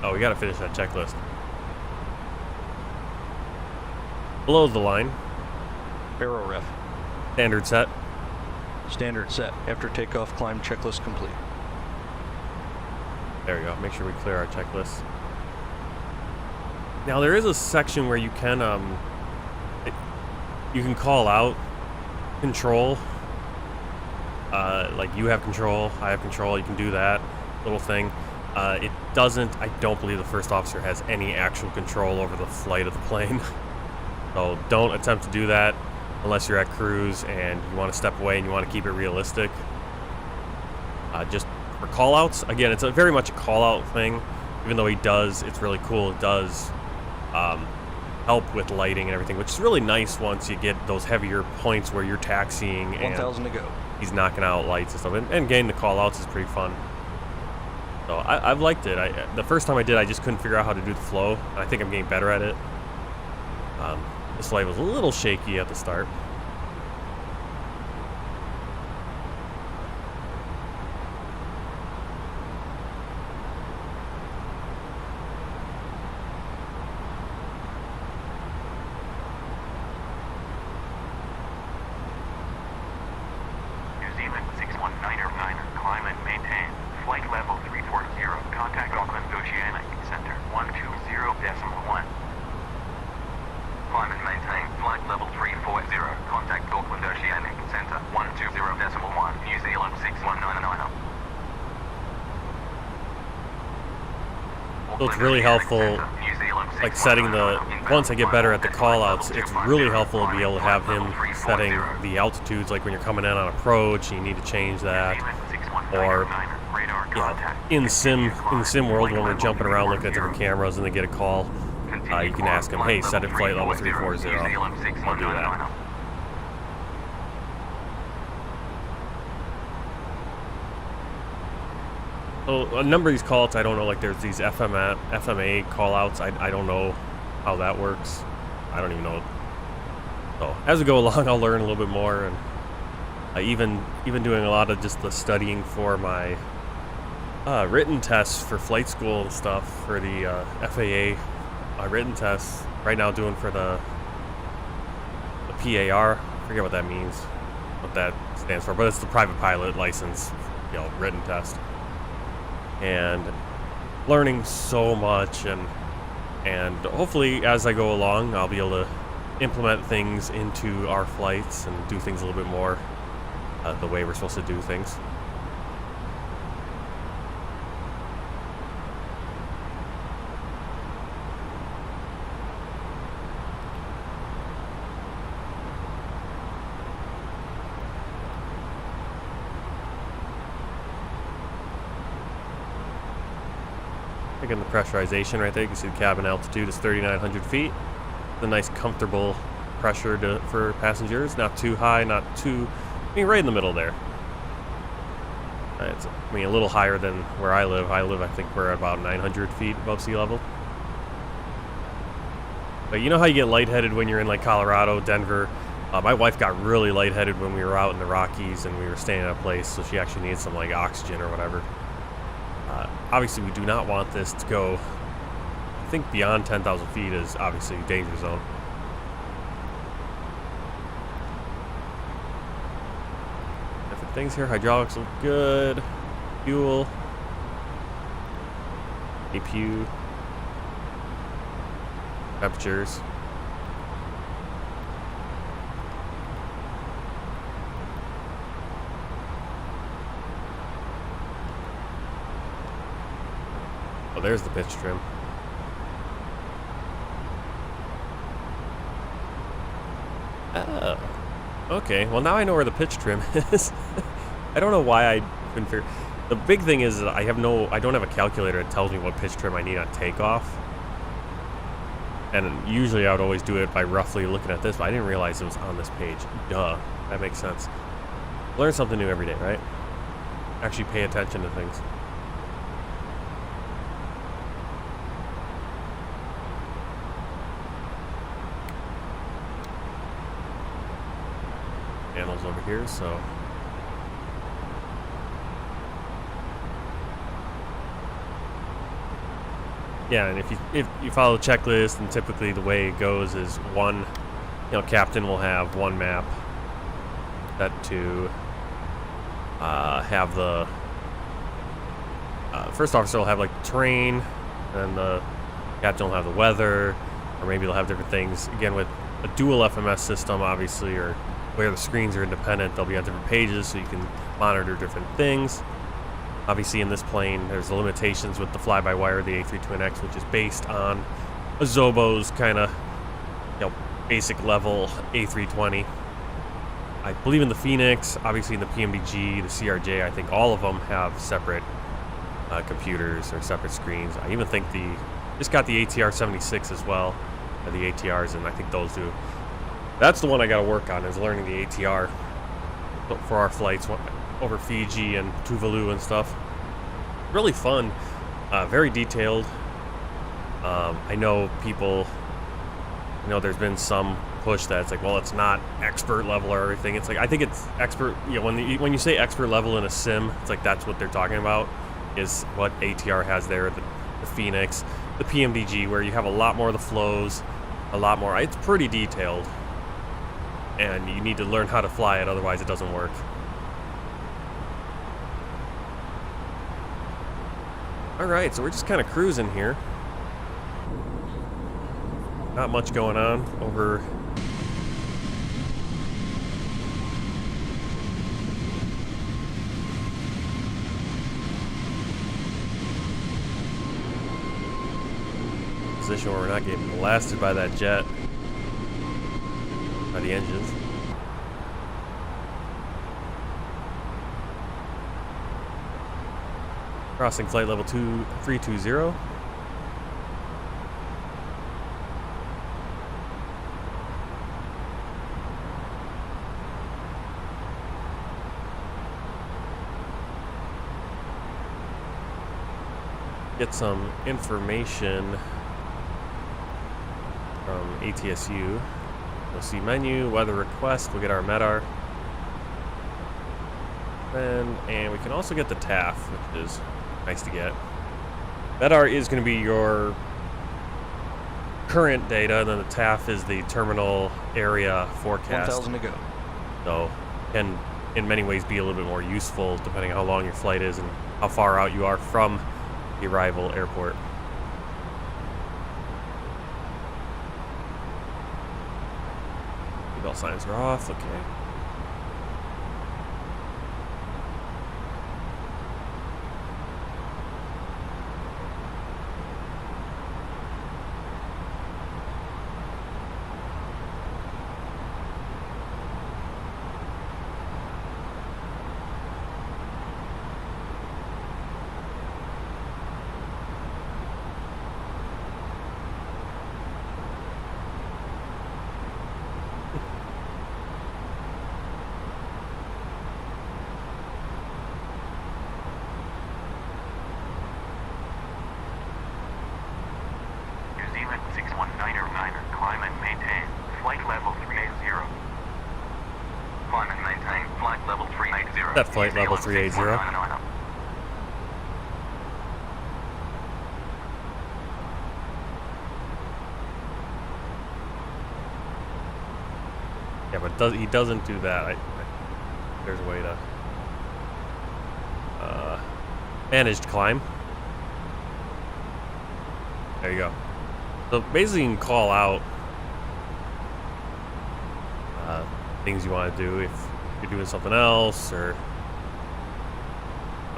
Oh, we gotta finish that checklist. Below the line. Barrel ref. Standard set. Standard set. After takeoff, climb checklist complete. There we go. Make sure we clear our checklist. Now there is a section where you can call out control. Like you have control, I have control. You can do that little thing. It doesn't. I don't believe the first officer has any actual control over the flight of the plane. So don't attempt to do that unless you're at cruise and you want to step away and you want to keep it realistic. Just for call-outs, again, it's very much a call-out thing. Even though he does, it's really cool. It does help with lighting and everything, which is really nice once you get those heavier points where you're taxiing and 1,000 to go. He's knocking out lights and stuff. And getting the call-outs is pretty fun. So I've liked it. The first time I did, I just couldn't figure out how to do the flow. I think I'm getting better at it. This flight was a little shaky at the start. New Zealand 619er, climb and maintain flight level 34. So it's really helpful, like setting once I get better at the callouts, it's really helpful to be able to have him setting the altitudes, like when you're coming in on approach, you need to change that. Or, in the sim world, when we're jumping around looking at different cameras and they get a call, you can ask them, hey, set it flight level 340. I'll do that. So a number of these callouts, I don't know, like there's these FMA callouts, I don't know how that works. I don't even know. So as we go along, I'll learn a little bit more, and even doing a lot of just the studying for my written tests for flight school and stuff for the FAA written tests. Right now doing for the PAR. I forget what that means, what that stands for, but it's the private pilot license, written test. And learning so much, and hopefully as I go along I'll be able to implement things into our flights and do things a little bit more the way we're supposed to do things. Again, the pressurization right there, you can see the cabin altitude is 3,900 feet. It's a nice comfortable pressure for passengers, not too high, not too, right in the middle there. It's, a little higher than where I live. I think we're at about 900 feet above sea level. But you know how you get lightheaded when you're in like Colorado, Denver? My wife got really lightheaded when we were out in the Rockies and we were staying at a place, so she actually needed some like oxygen or whatever. Obviously, we do not want this to go, I think beyond 10,000 feet is obviously danger zone. Different things here. Hydraulics look good. Fuel. APU. Temperatures. There's the pitch trim. Oh, okay. Well, now I know where the pitch trim is. I don't know why I couldn't figure. The big thing is that I don't have a calculator that tells me what pitch trim I need on takeoff. And usually I would always do it by roughly looking at this, but I didn't realize it was on this page. Duh. That makes sense. Learn something new every day, right? Actually pay attention to things. Panels over here, so yeah, and if you follow the checklist, and typically the way it goes is one, captain will have one map set to have the first officer will have like the terrain, and the captain will have the weather, or maybe they'll have different things. Again, with a dual FMS system, obviously, or where the screens are independent, they'll be on different pages so you can monitor different things. Obviously in this plane there's the limitations with the fly-by-wire, the A20N, which is based on a Zobo's kind of basic level A320. I believe in the Phoenix, obviously in the PMDG, the CRJ, I think all of them have separate computers or separate screens. I even think just got the ATR 76 as well, the ATRs, and I think those do. That's the one I got to work on, is learning the ATR for our flights over Fiji and Tuvalu and stuff. Really fun, very detailed. I know people, there's been some push that it's like, well, it's not expert level or everything. It's like, I think it's expert, when you say expert level in a sim, it's like that's what they're talking about, is what ATR has there, the Phoenix, the PMDG, where you have a lot more of the flows, a lot more, it's pretty detailed. And you need to learn how to fly it, otherwise it doesn't work. Alright, so we're just kind of cruising here. Not much going on over... position where we're not getting blasted by that jet, by the engines. Crossing flight level 320. Get some information from ATSU. We'll see menu, weather request, we'll get our MEDAR. And we can also get the TAF, which is nice to get. MEDAR is going to be your current data, and then the TAF is the terminal area forecast. 1,000 to go. So, can in many ways be a little bit more useful depending on how long your flight is and how far out you are from the arrival airport. Seatbelt signs are off, okay. That flight level 380. Yeah, but he doesn't do that. There's a way to managed climb. There you go. So basically, you can call out things you want to do if you're doing something else, or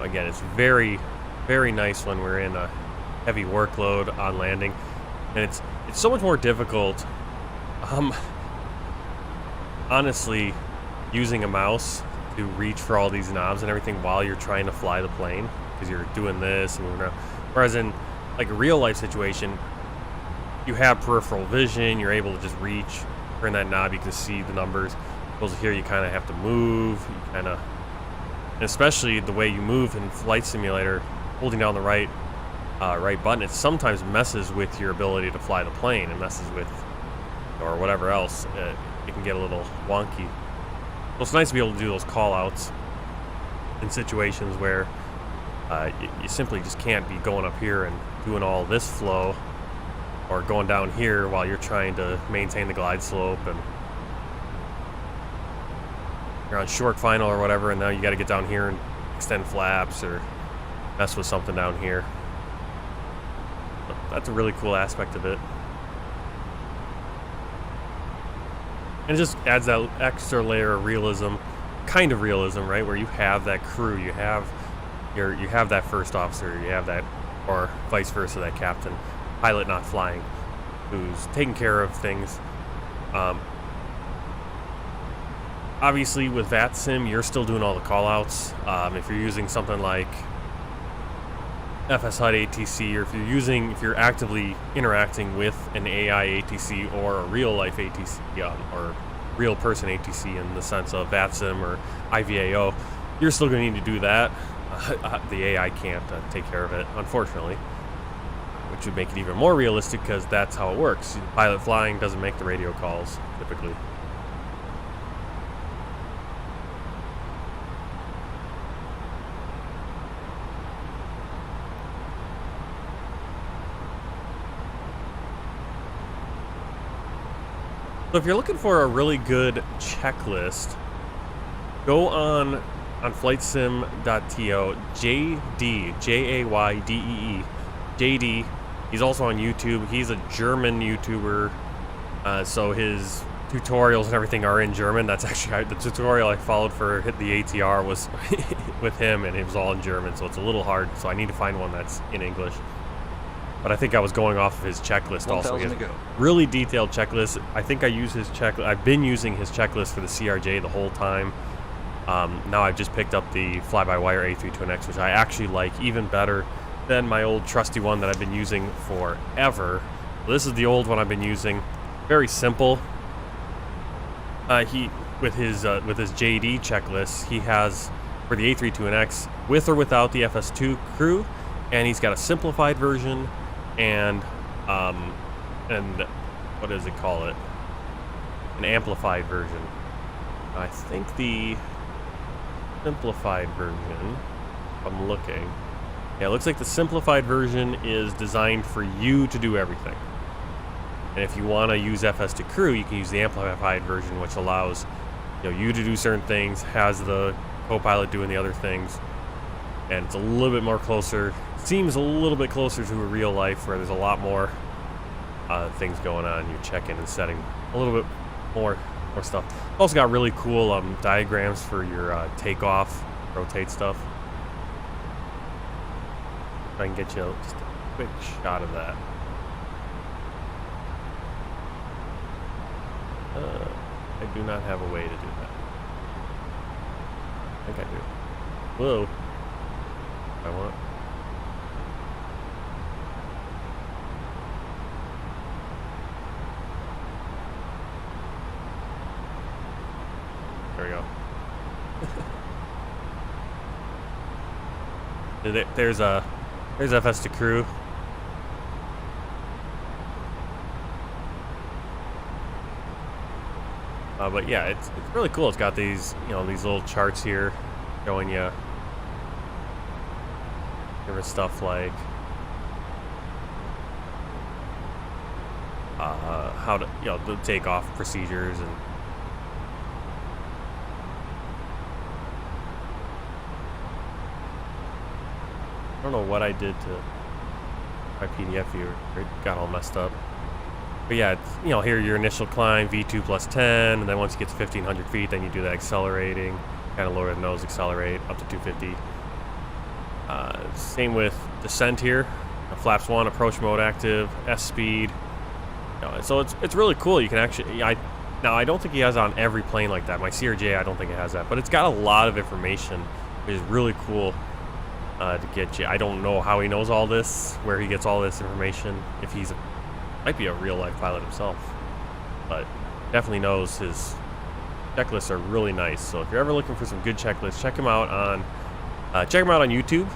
again, it's very, very nice when we're in a heavy workload on landing, and it's so much more difficult. Honestly, using a mouse to reach for all these knobs and everything while you're trying to fly the plane, because you're doing this and moving around. Whereas in like a real life situation, you have peripheral vision, you're able to just reach, turn that knob, you can see the numbers. Opposed to here, you kind of have to move, you kind of, and especially the way you move in Flight Simulator, holding down the right button, it sometimes messes with your ability to fly the plane. It messes with, or whatever else, it can get a little wonky. So it's nice to be able to do those call outs in situations where you simply just can't be going up here and doing all this flow, or going down here while you're trying to maintain the glide slope, and you're on short final or whatever, and now you got to get down here and extend flaps or mess with something down here. So that's a really cool aspect of it. And it just adds that extra layer of realism, kind of realism, right? Where you have that crew, you have that first officer, you have that, or vice versa, that captain, pilot not flying, who's taking care of things. Obviously, with VATSIM, you're still doing all the callouts. If you're using something like FSHUD ATC, or if you're actively interacting with an AI ATC or a real life ATC, or real person ATC in the sense of VATSIM or IVAO, you're still going to need to do that. The AI can't take care of it, unfortunately, which would make it even more realistic because that's how it works. The pilot flying doesn't make the radio calls, typically. So if you're looking for a really good checklist, go on flightsim.to, JD, Jaydee, JD. He's also on YouTube. He's a German YouTuber, so his tutorials and everything are in German. That's actually the tutorial I followed for Hit the ATR was with him, and it was all in German, so it's a little hard. So I need to find one that's in English. but I think I was going off of his checklist also. 1,000 to go. Really detailed checklist. I think I use his checklist. I've been using his checklist for the CRJ the whole time. Now I've just picked up the FlyByWire A20N, which I actually like even better than my old trusty one that I've been using forever. This is the old one I've been using. Very simple. With his JD checklist, he has for the A20N with or without the FS2 crew, and he's got a simplified version and what does it call it? An amplified version. I think the simplified version, I'm looking. Yeah, it looks like the simplified version is designed for you to do everything. And if you want to use FS2 crew, you can use the amplified version, which allows you to do certain things, has the co-pilot doing the other things, and it's a little bit more closer. Seems a little bit closer to a real life where there's a lot more things going on. You're checking and setting a little bit more stuff. Also got really cool diagrams for your takeoff, rotate stuff. If I can get you just a quick shot of that. I do not have a way to do that. I think I do. Whoa. I want. There we go. There's FS2 crew. But yeah, it's really cool. It's got these these little charts here showing you different stuff like how to the takeoff procedures and I don't know what I did to my PDF viewer. It got all messed up. But yeah, it's, here your initial climb, V2 plus 10, and then once you get to 1,500 feet, then you do that accelerating, kind of lower the nose, accelerate up to 250. Same with descent here. Flaps 1, approach mode active, S speed. So it's really cool. You can actually, now I don't think he has on every plane like that. My CRJ, I don't think it has that, but it's got a lot of information, which is really cool to get you. I don't know how he knows all this, where he gets all this information, if he's might be a real life pilot himself, but definitely knows his checklists are really nice. So if you're ever looking for some good checklists, check him out on YouTube.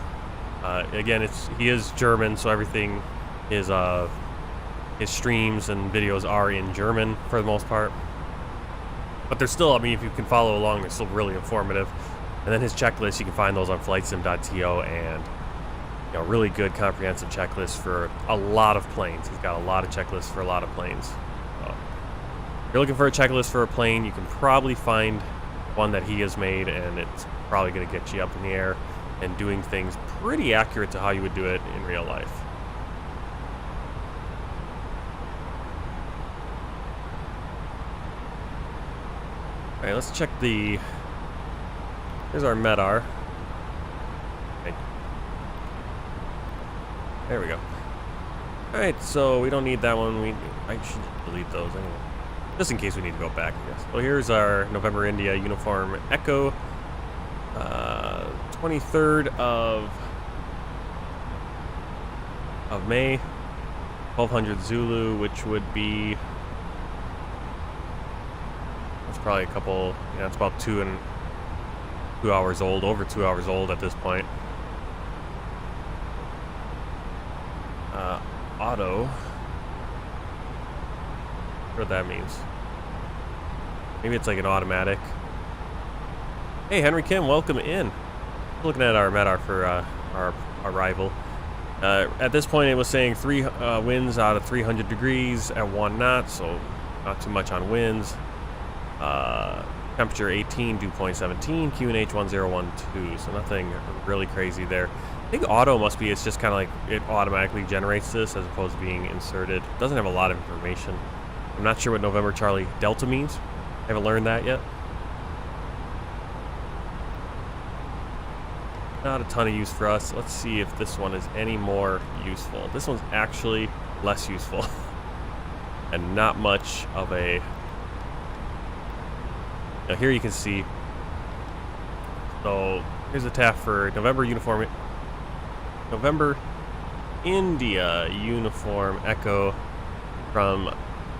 Again, he is German, so everything is his streams and videos are in German for the most part. But they're still, if you can follow along, they're still really informative. And then his checklists, you can find those on flightsim.to, and really good comprehensive checklist for a lot of planes. He's got a lot of checklists for a lot of planes. So if you're looking for a checklist for a plane, you can probably find one that he has made, and it's probably going to get you up in the air and doing things pretty accurate to how you would do it in real life. All right, let's check here's our MEDAR. There we go. Alright, so we don't need that one. I should delete those anyway. Just in case we need to go back, I guess. So here's our November India Uniform Echo. 23rd of May. 1200 Zulu, which would be... It's probably a couple... it's about 2 hours old. Over 2 hours old at this point. Auto. What that means. Maybe it's like an automatic. Hey, Henry Kim, welcome in. Looking at our MEDAR for our arrival. At this point, it was saying 3 winds out of 300 degrees at 1 knot, so not too much on winds. Temperature 18, dew point 17, QNH 1012, so nothing really crazy there. I think auto must be, it's just kind of like it automatically generates this as opposed to being inserted. It doesn't have a lot of information. I'm not sure what November Charlie Delta means. I haven't learned that yet. not a ton of use for us. Let's see if this one is any more useful. This one's actually less useful. And not much of a... Now here you can see. So here's the TAF for November India Uniform Echo from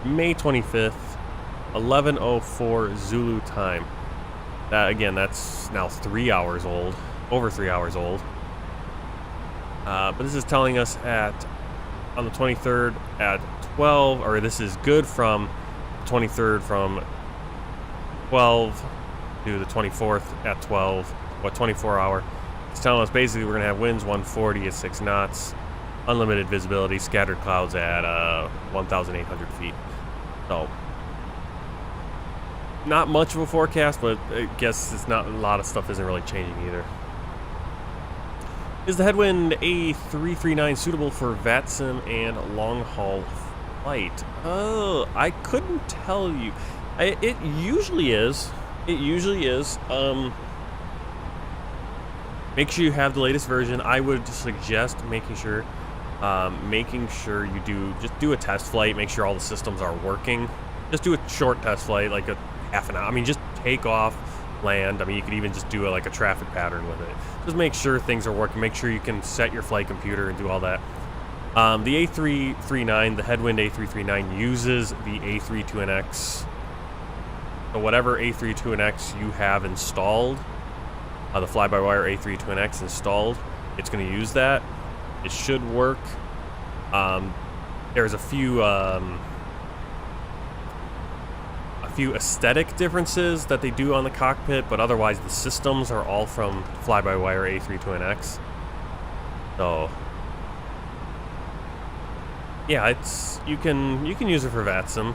May 25th, 11:04 Zulu time. That again, that's now 3 hours old, over 3 hours old. But this is telling us on the 23rd at 12, or this is good from 23rd from 12 to the 24th at 12, 24 hour. It's telling us basically we're going to have winds 140 at 6 knots, unlimited visibility, scattered clouds at 1,800 feet. So, not much of a forecast, but I guess it's not, a lot of stuff isn't really changing either. Is the headwind A339 suitable for VATSIM and long-haul flight? Oh, I couldn't tell you. It usually is. It usually is. Make sure you have the latest version. I would suggest making sure you do a test flight. Make sure all the systems are working. Just do a short test flight, like a half an hour. I mean, just take off, land. I mean, you could even just do like a traffic pattern with it. Just make sure things are working. Make sure you can set your flight computer and do all that. The A339, the headwind A339 uses the A32NX. So whatever A32NX you have installed, the FlyByWire A32NX installed, it's going to use that. It should work. There's a few aesthetic differences that they do on the cockpit, but otherwise the systems are all from FlyByWire A32NX. So yeah, you can use it for VATSIM.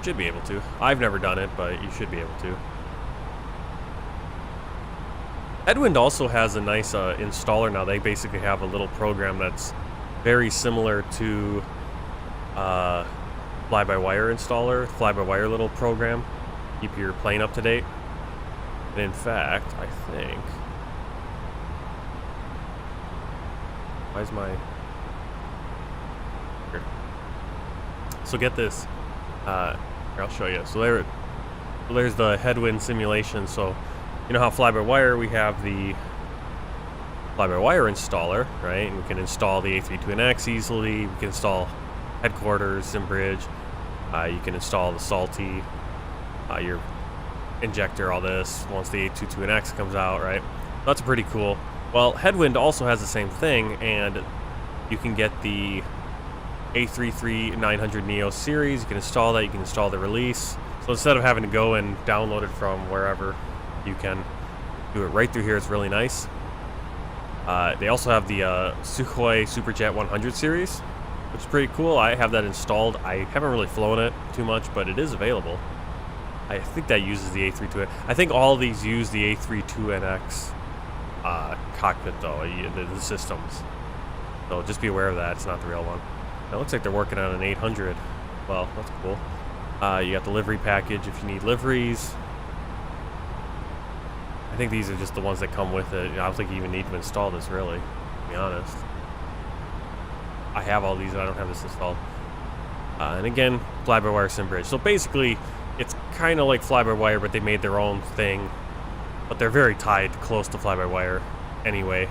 Should be able to. I've never done it, but you should be able to. Headwind also has a nice installer now. They basically have a little program that's very similar to FlyByWire installer, FlyByWire little program. Keep your plane up to date. And in fact, I think... Why's my... Here. So get this. Here, I'll show you. So there's the headwind simulation. So you know how FlyByWire, we have the FlyByWire installer, right? And we can install the A32NX easily. We can install headquarters, SimBridge. You can install the Salty, your injector, all this, once the A22NX comes out, right? That's pretty cool. Well, Headwind also has the same thing, and you can get the A33-900 Neo series. You can install that. You can install the release. So instead of having to go and download it from wherever, you can do it right through here. It's really nice. They also have the Sukhoi Superjet 100 series, which is pretty cool. I have that installed. I haven't really flown it too much, but it is available. I think that uses the A32. I think all of these use the A32NX cockpit, though, the systems. So just be aware of that. It's not the real one. It looks like they're working on an 800. Well, that's cool. You got the livery package if you need liveries. I think these are just the ones that come with it. I don't think you even need to install this, really, to be honest. I have all these and I don't have this installed. And again, FlyByWire SimBridge. So basically, it's kind of like FlyByWire, but they made their own thing. But they're very tied close to FlyByWire anyway.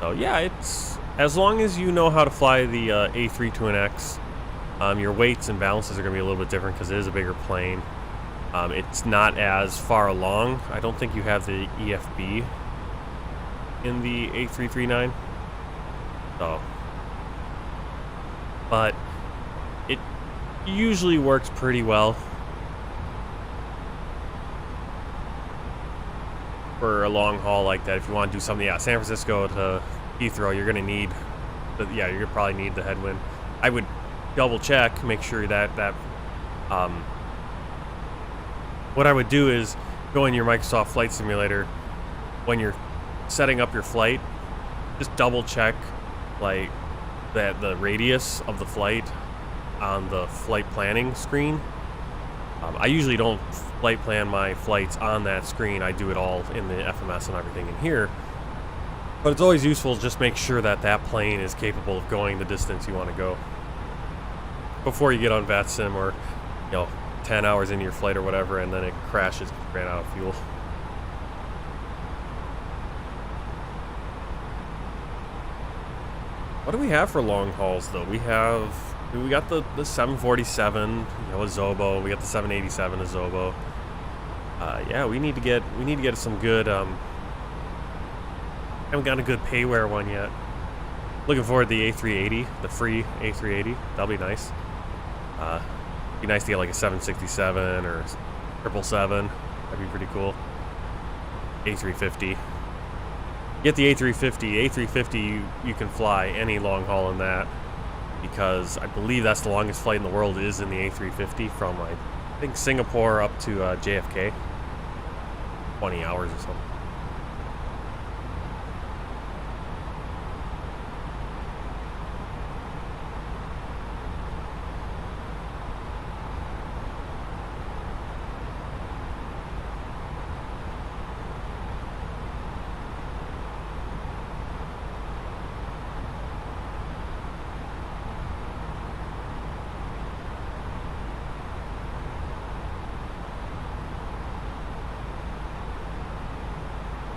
So yeah, it's as long as you know how to fly the A32NX, your weights and balances are going to be a little bit different because it is a bigger plane. It's not as far along. I don't think you have the EFB in the A339. So, but it usually works pretty well for a long haul like that. If you want to do something, yeah, San Francisco to Heathrow, you're going to need, you're going to probably need the Headwind. I would double check, make sure that what I would do is go in your Microsoft Flight Simulator when you're setting up your flight, just double check like that the radius of the flight on the flight planning screen. I usually don't flight plan my flights on that screen. I do it all in the FMS and everything in here. But it's always useful to just make sure that that plane is capable of going the distance you want to go before you get on VATSIM or, 10 hours into your flight or whatever, and then it crashes, ran out of fuel. What do we have for long hauls though? We got the 747, a Zobo. We got the 787, a Zobo. Yeah, we need to get some good. Haven't got a good payware one yet. Looking forward to the A380, the free A380. That'll be nice. Be nice to get like a 767 or 777. That'd be pretty cool. A350. Get the A350. A350, you can fly any long haul in that, because I believe that's the longest flight in the world is in the A350 from, I think, Singapore up to JFK. 20 hours or something.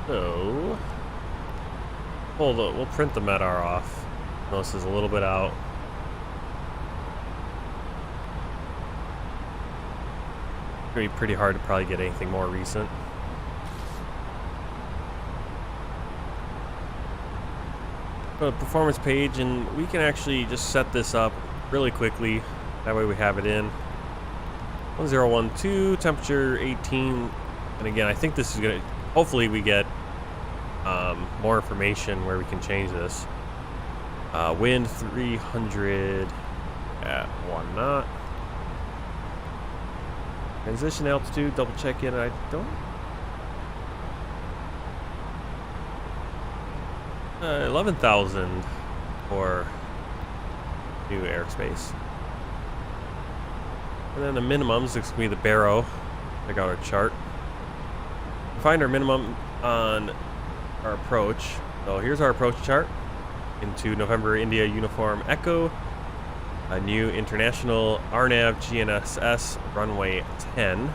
So, we'll print the MEDAR off. This is a little bit out. It's going to be pretty hard to probably get anything more recent. Go to the performance page, and we can actually just set this up really quickly. That way we have it in. 1012, temperature 18. And again, I think this is going to, hopefully we get more information where we can change this. Wind 300 at 1 knot. Transition altitude, double check in. I don't. 11,000 for new airspace. And then the minimums, looks to be the Barrow. Check out our chart. Find our minimum on our approach. So here's our approach chart into November India Uniform Echo, a new international RNAV GNSS runway 10.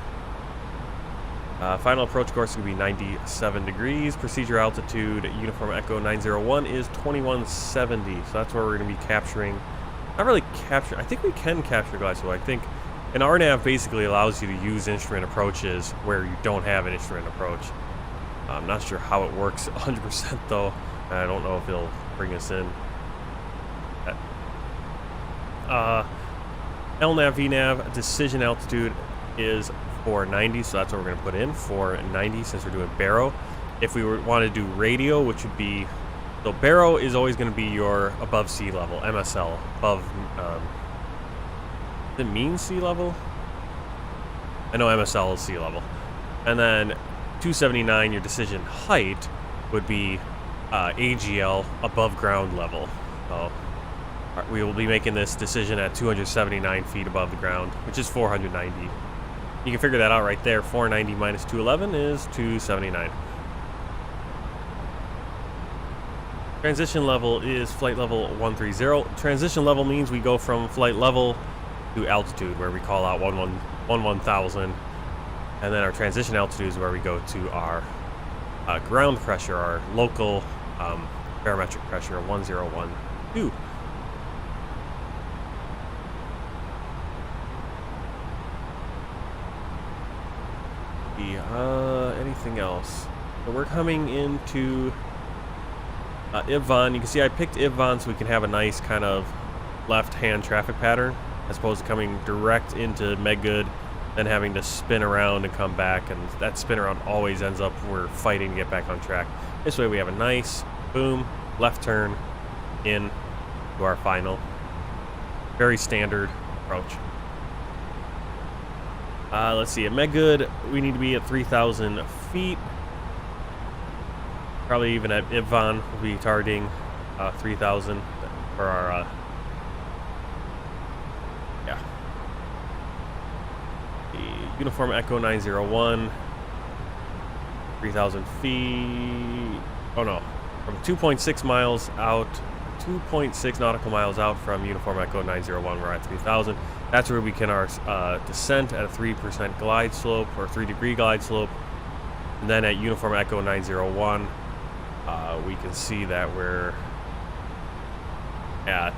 Final approach course is going to be 97 degrees. Procedure altitude Uniform Echo 901 is 2170. So that's where we're going to be capturing. Not really capture. I think we can capture glide slope. I think an RNAV basically allows you to use instrument approaches where you don't have an instrument approach. I'm not sure how it works 100% though. I don't know if it'll bring us in. LNAV, VNAV, decision altitude is 490, so that's what we're going to put in, 490, since we're doing Barrow. If we want to do radio, which would be, so Barrow is always going to be your above sea level, MSL, above, is it mean sea level? I know MSL is sea level. And then 279, your decision height would be AGL, above ground level. So we will be making this decision at 279 feet above the ground, which is 490. You can figure that out right there. 490 minus 211 is 279. Transition level is flight level 130. Transition level means we go from flight level to altitude, where we call out 1000. And then our transition altitude is where we go to our ground pressure, our local barometric pressure, 1012. Anything else? So we're coming into Ivon. You can see I picked Ivon so we can have a nice kind of left-hand traffic pattern, as opposed to coming direct into Meggood and having to spin around and come back, and that spin around always ends up we're fighting to get back on track. This way we have a nice boom left turn in to our final. Very standard approach. Let's see, at Meggood we need to be at 3,000 feet. Probably even at Ivon we'll be targeting 3,000. for our yeah, the Uniform Echo 901, 3,000 feet. Oh no, from 2.6 miles out, 2.6 nautical miles out from Uniform Echo 901, we're at 3,000. That's where we can our descent at a 3% glide slope or 3-degree glide slope. And then at Uniform Echo 901, we can see that we're at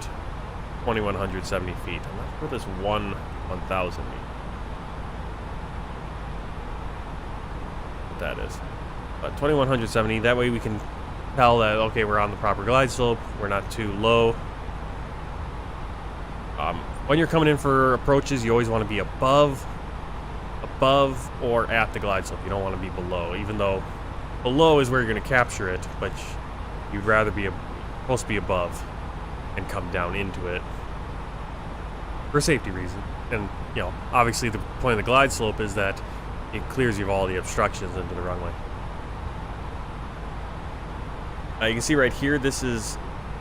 2,170 feet. And that's where this 1,000 means. What that is. But 2,170, that way we can tell that, okay, we're on the proper glide slope, we're not too low. When you're coming in for approaches, you always want to be above or at the glide slope. You don't want to be below, even though below is where you're going to capture it, but you'd rather be supposed to be above and come down into it for safety reasons. And, you know, obviously the point of the glide slope is that it clears you of all the obstructions into the runway. You can see right here, this is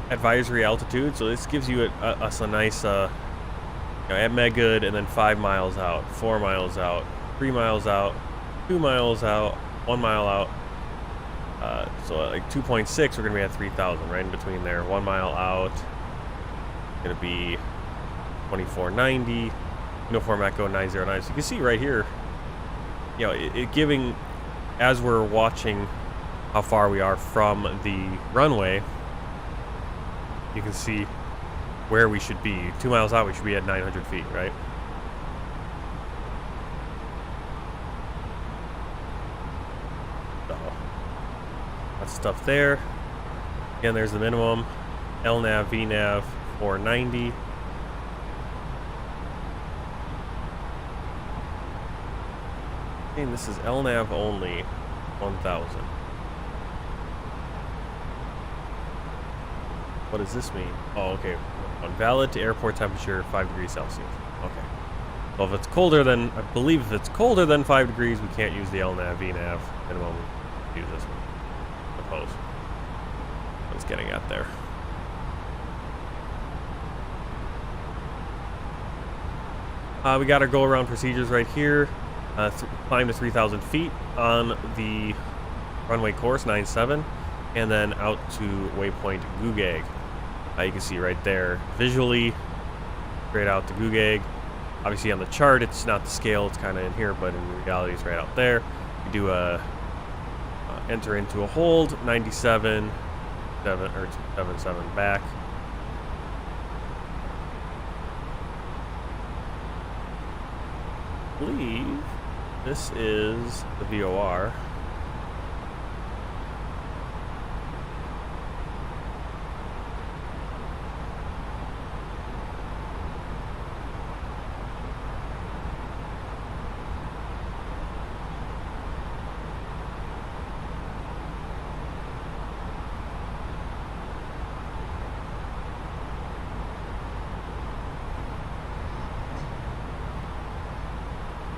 advisory altitude, so this gives you us a nice, at Meggood, and then 5 miles out, 4 miles out, 3 miles out, 2 miles out, 1 mile out. So at like 2.6, we're going to be at 3,000, right in between there. 1 mile out, going to be 2490, Uniform Echo 909. So you can see right here, you know, it giving, as we're watching how far we are from the runway, you can see where we should be. 2 miles out, we should be at 900 feet, right? So, that's stuff there. Again, there's the minimum. LNAV, VNAV, 490. And this is LNAV only, 1,000. What does this mean? Oh, okay. Valid to airport temperature, 5 degrees Celsius. Okay. Well, if it's colder than, I believe if it's colder than 5 degrees, we can't use the LNAV, VNAV minimum. Use this one. Suppose. I was getting at there. We got our go-around procedures right here. Climb to 3,000 feet on the runway course, 97, and then out to waypoint Gugag. You can see right there, visually, straight out to Gugag. Obviously on the chart, it's not the scale, it's kind of in here, but in reality, it's right out there. We do a enter into a hold, 97, 77 back. I believe this is the VOR.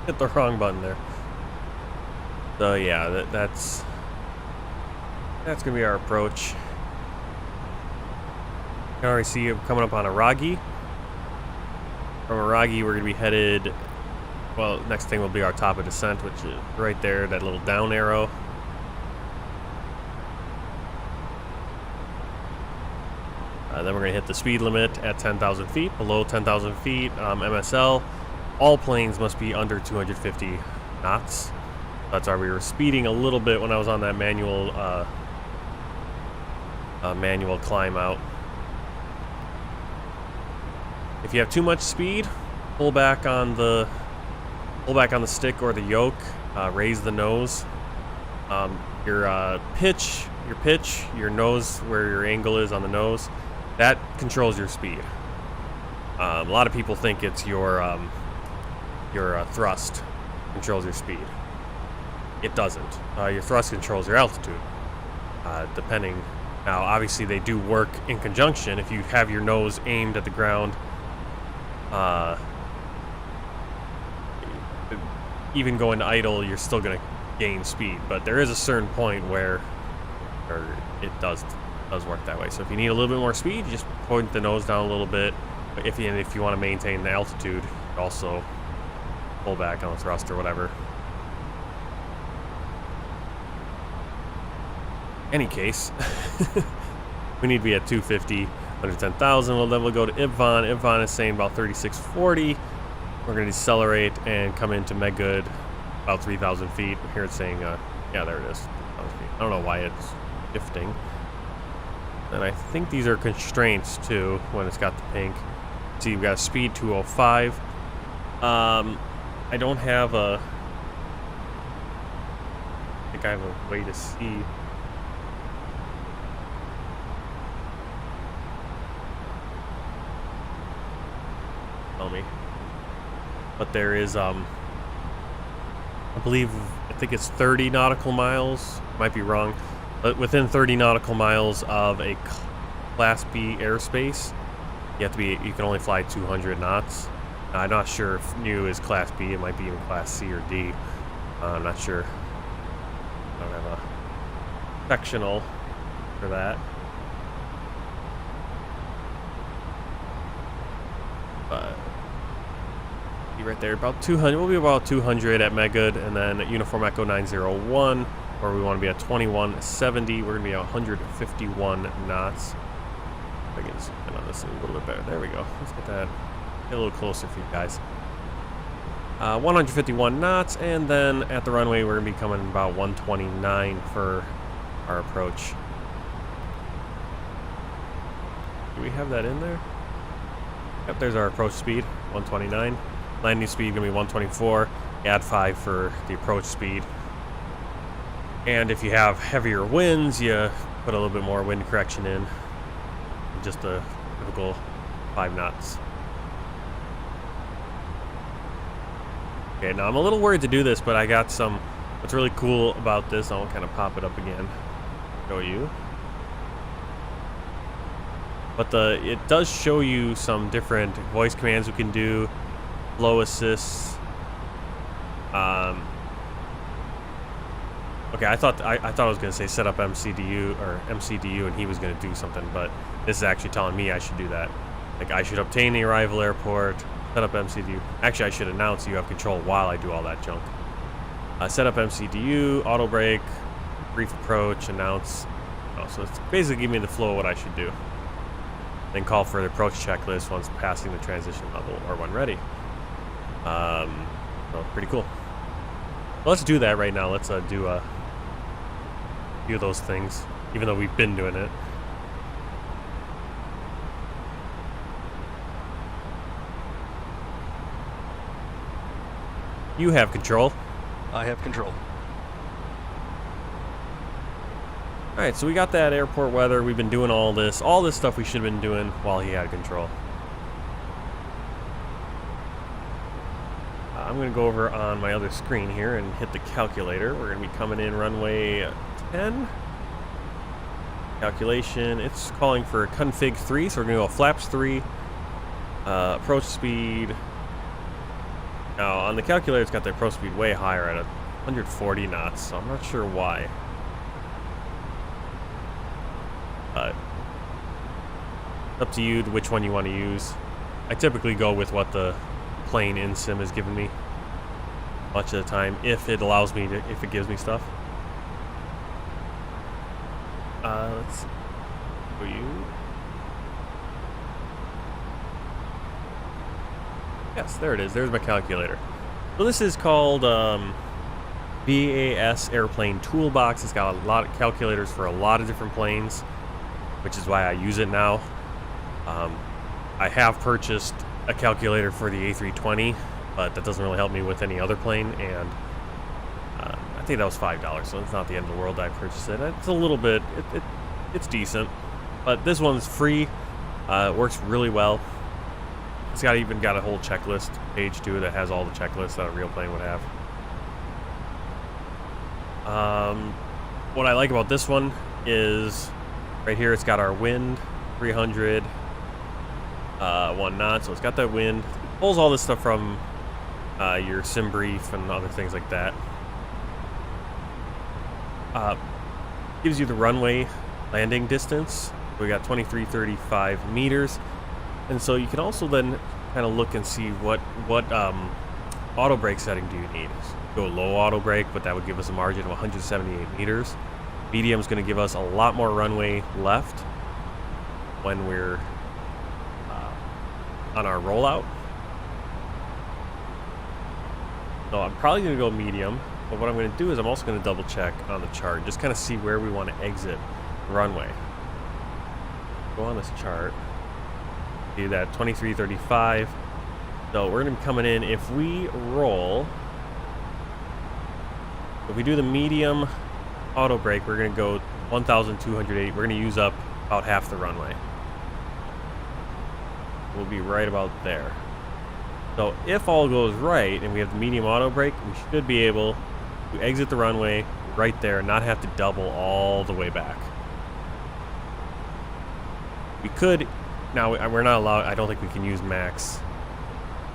Hit the wrong button there. So yeah, that's gonna be our approach. You can already see it coming up on Aragi. From Aragi, we're gonna be headed. Well, next thing will be our top of descent, which is right there, that little down arrow. Then we're gonna hit the speed limit at 10,000 feet. Below 10,000 feet, MSL. All planes must be under 250 knots. That's why we were speeding a little bit when I was on that manual climb out. If you have too much speed, pull back on the stick or the yoke. Raise the nose. Your pitch, your nose, where your angle is on the nose, that controls your speed. A lot of people think it's your thrust controls your speed. It doesn't. Your thrust controls your altitude. Depending. Now, obviously, they do work in conjunction. If you have your nose aimed at the ground, even going to idle, you're still going to gain speed. But there is a certain point where it does does work that way. So if you need a little bit more speed, you just point the nose down a little bit. But if you want to maintain the altitude, you also pull back on the thrust or whatever. Any case, we need to be at 250 under 10,000. Well, then we'll go to Ibvan. Ibvan is saying about 3640. We're going to decelerate and come into Meggood about 3,000 feet. Here it's saying, yeah, there it is. I don't know why it's shifting. And I think these are constraints too when it's got the pink. See, we've got a speed 205. I don't have a. I think I have a way to see. Tell me. But there is I think it's 30 nautical miles. Might be wrong. But within 30 nautical miles of a Class B airspace, you can only fly 200 knots. I'm not sure if Niue is Class B. It might be even Class C or D. I'm not sure. I don't have a sectional for that. But right there, about 200. We'll be about 200 at Meggood, and then at Uniform Echo 901, where we want to be at 2170. We're going to be at 151 knots. I can zoom in on this a little bit better. There we go. Let's get that a little closer for you guys. 151 knots, and then at the runway, we're going to be coming about 129 for our approach. Do we have that in there? Yep, there's our approach speed, 129. Landing speed going to be 124. Add 5 for the approach speed. And if you have heavier winds, you put a little bit more wind correction in. Just a typical 5 knots. Okay, now I'm a little worried to do this, but I got some. What's really cool about this, I'll kind of pop it up again, show you. But it does show you some different voice commands we can do, flow assists. Okay, I thought I was going to say set up MCDU and he was going to do something, but this is actually telling me I should do that. Like, I should obtain the arrival airport, set up MCDU. Actually, I should announce you have control while I do all that junk. Set up MCDU, auto brake, brief approach, announce. Oh, so it's basically give me the flow of what I should do. Then call for the approach checklist once passing the transition level or when ready. So pretty cool. Well, let's do that right now. Let's do a few of those things, even though we've been doing it. You have control. I have control. Alright, so we got that airport weather. We've been doing all this stuff we should have been doing while he had control. I'm going to go over on my other screen here and hit the calculator. We're going to be coming in runway 10. Calculation, it's calling for config 3, so we're going to go flaps 3. Approach speed. Now, on the calculator, it's got the approach speed way higher at 140 knots, so I'm not sure why. Up to you which one you want to use. I typically go with what the plane in sim has given me much of the time, if it allows me to, if it gives me stuff. Let's show you. Yes, there it is. There's my calculator. So this is called BAS Airplane Toolbox. It's got a lot of calculators for a lot of different planes, which is why I use it now. I have purchased a calculator for the A320, but that doesn't really help me with any other plane, and I think that was $5, so it's not the end of the world. I purchased it. It's a little bit, it's decent, but this one's free. It works really well. It's even got a whole checklist page too that has all the checklists that a real plane would have. What I like about this one is right here it's got our wind, 300, 1 knot, so it's got that wind. It pulls all this stuff from your sim brief and other things like that. Gives you the runway landing distance. We got 2335 meters. And so you can also then kind of look and see what auto brake setting do you need. Go low auto brake, but that would give us a margin of 178 meters. Medium is going to give us a lot more runway left when we're on our rollout. So I'm probably going to go medium, but what I'm going to do is I'm also going to double check on the chart, just kind of see where we want to exit the runway. Go on this chart, do that 2335. So we're going to be coming in, if we roll, if we do the medium auto brake, we're going to go 1,208. We're going to use up about half the runway. We'll be right about there. So if all goes right and we have the medium auto brake, we should be able to exit the runway right there and not have to double all the way back. We could, now we're not allowed, I don't think we can use max.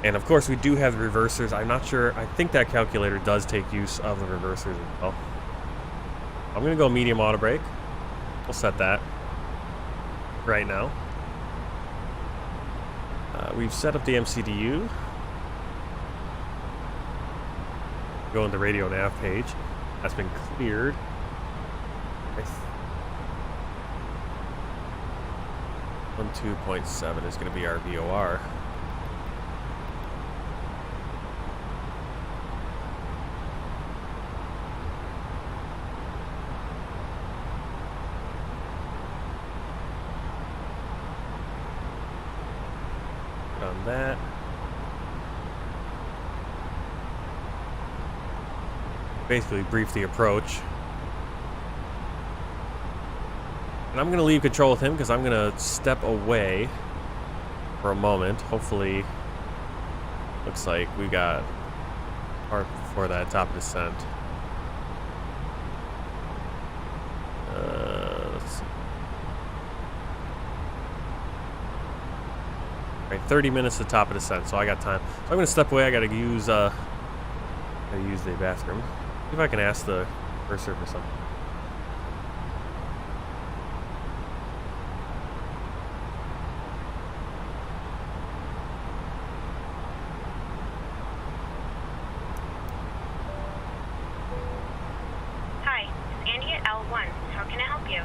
And of course we do have the reversers. I'm not sure, I think that calculator does take use of the reversers as well. I'm gonna go medium auto brake. We'll set that right now. We've set up the MCDU. Go on the radio nav page. That's been cleared. 12.7 is going to be our VOR. On that. Basically brief the approach. And I'm going to leave control with him because I'm going to step away for a moment. Hopefully, looks like we got part before that top of descent. Let's see. All right, 30 minutes to top of descent, so I got time. So I'm going to step away. I got to use the bathroom. See if I can ask the cursor for something. Hi, it's Andy at L1. How can I help you?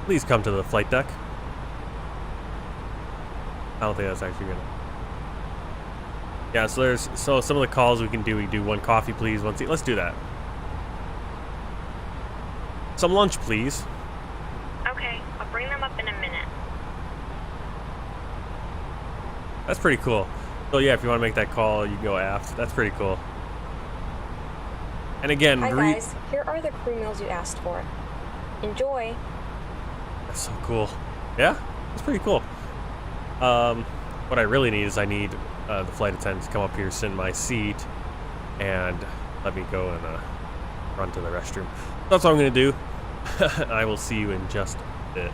Please come to the flight deck. I don't think that's actually gonna. Yeah, so some of the calls we can do. We do one coffee, please. One tea. Let's do that. Some lunch, please. Okay, I'll bring them up in a minute. That's pretty cool. So yeah, if you want to make that call, you can go aft. That's pretty cool. And again, Hi guys, here are the crew meals you asked for. Enjoy. That's so cool. Yeah, that's pretty cool. What I really need is I need the flight attendant to come up here, sit in my seat, and let me go and run to the restroom. That's what I'm going to do. I will see you in just a bit.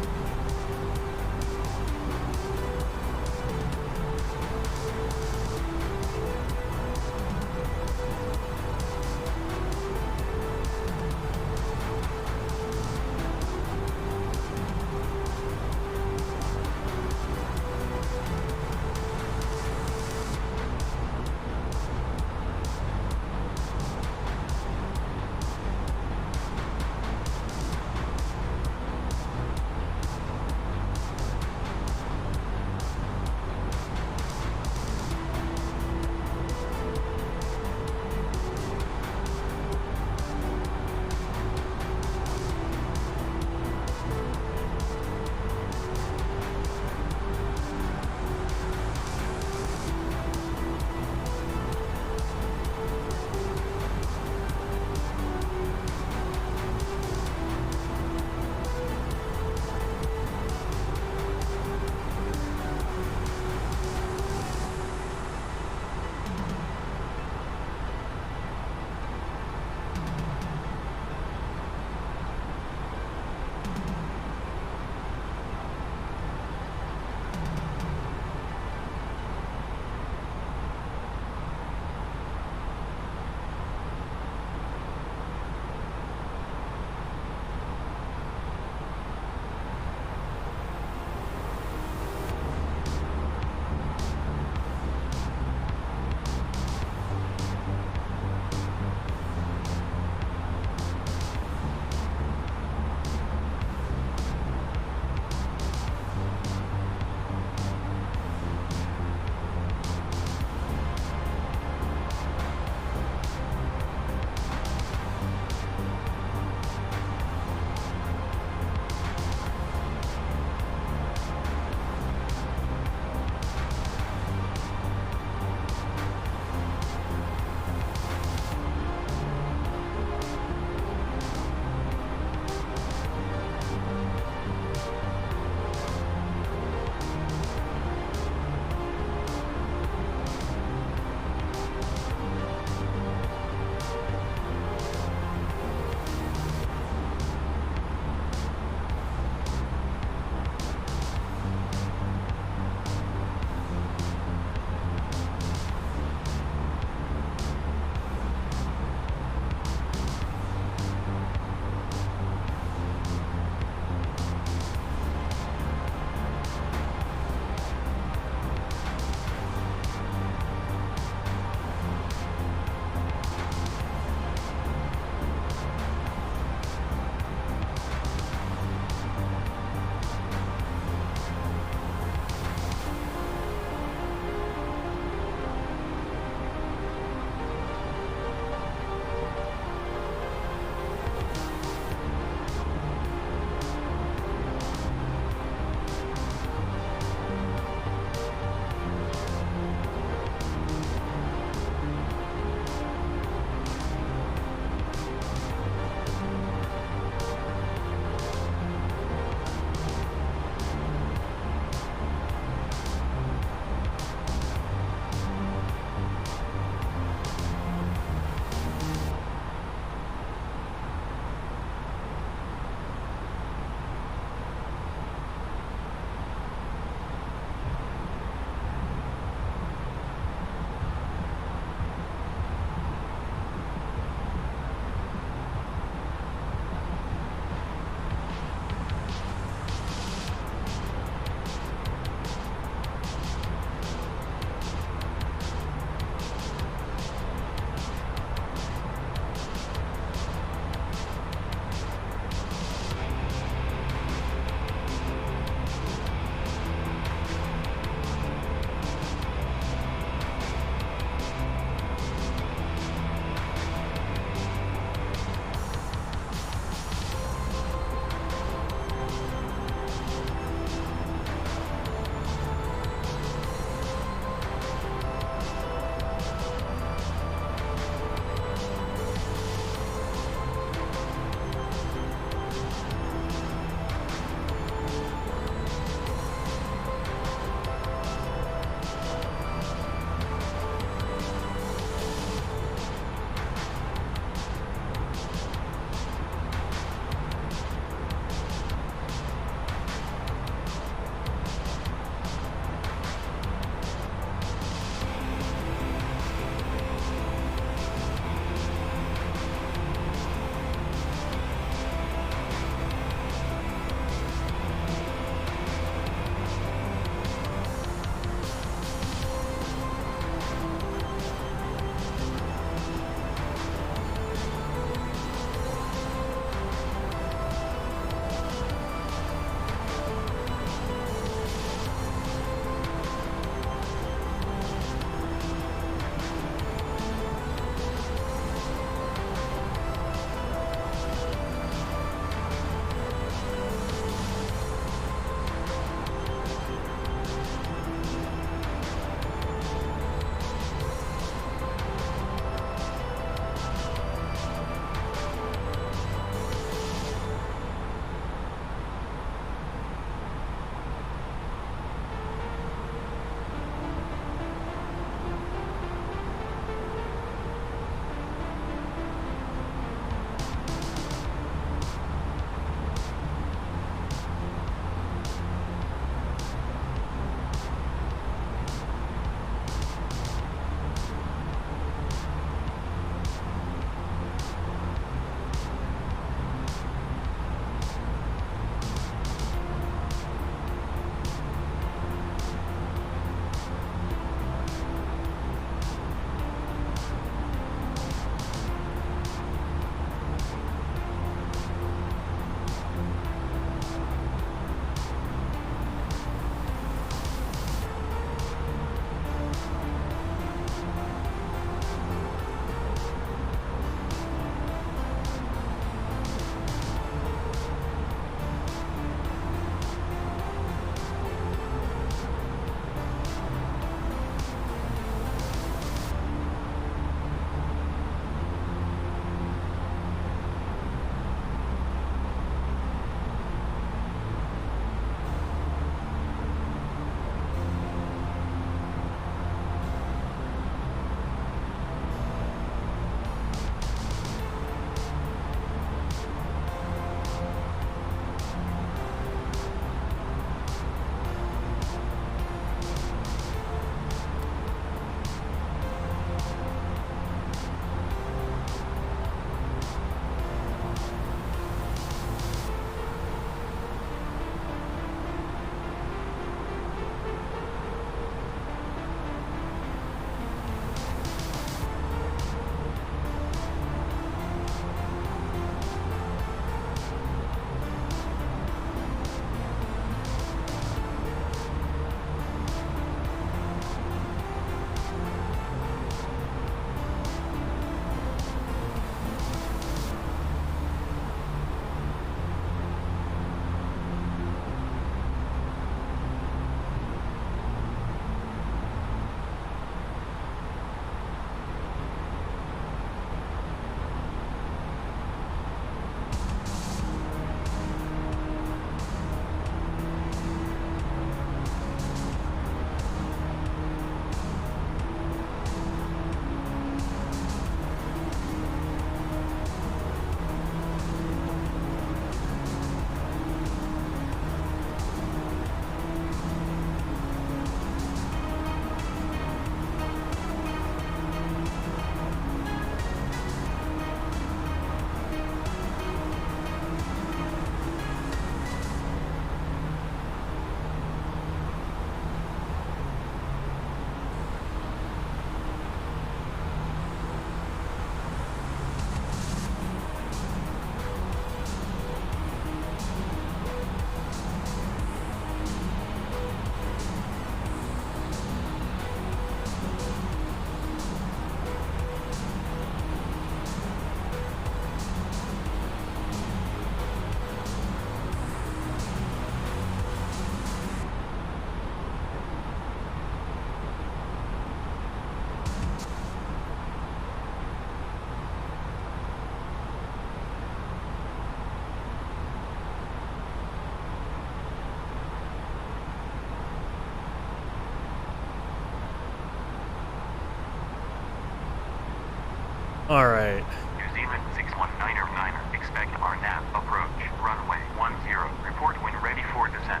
Alright. New Zealand 619er, expect RNAV approach, runway 10, report when ready for descent.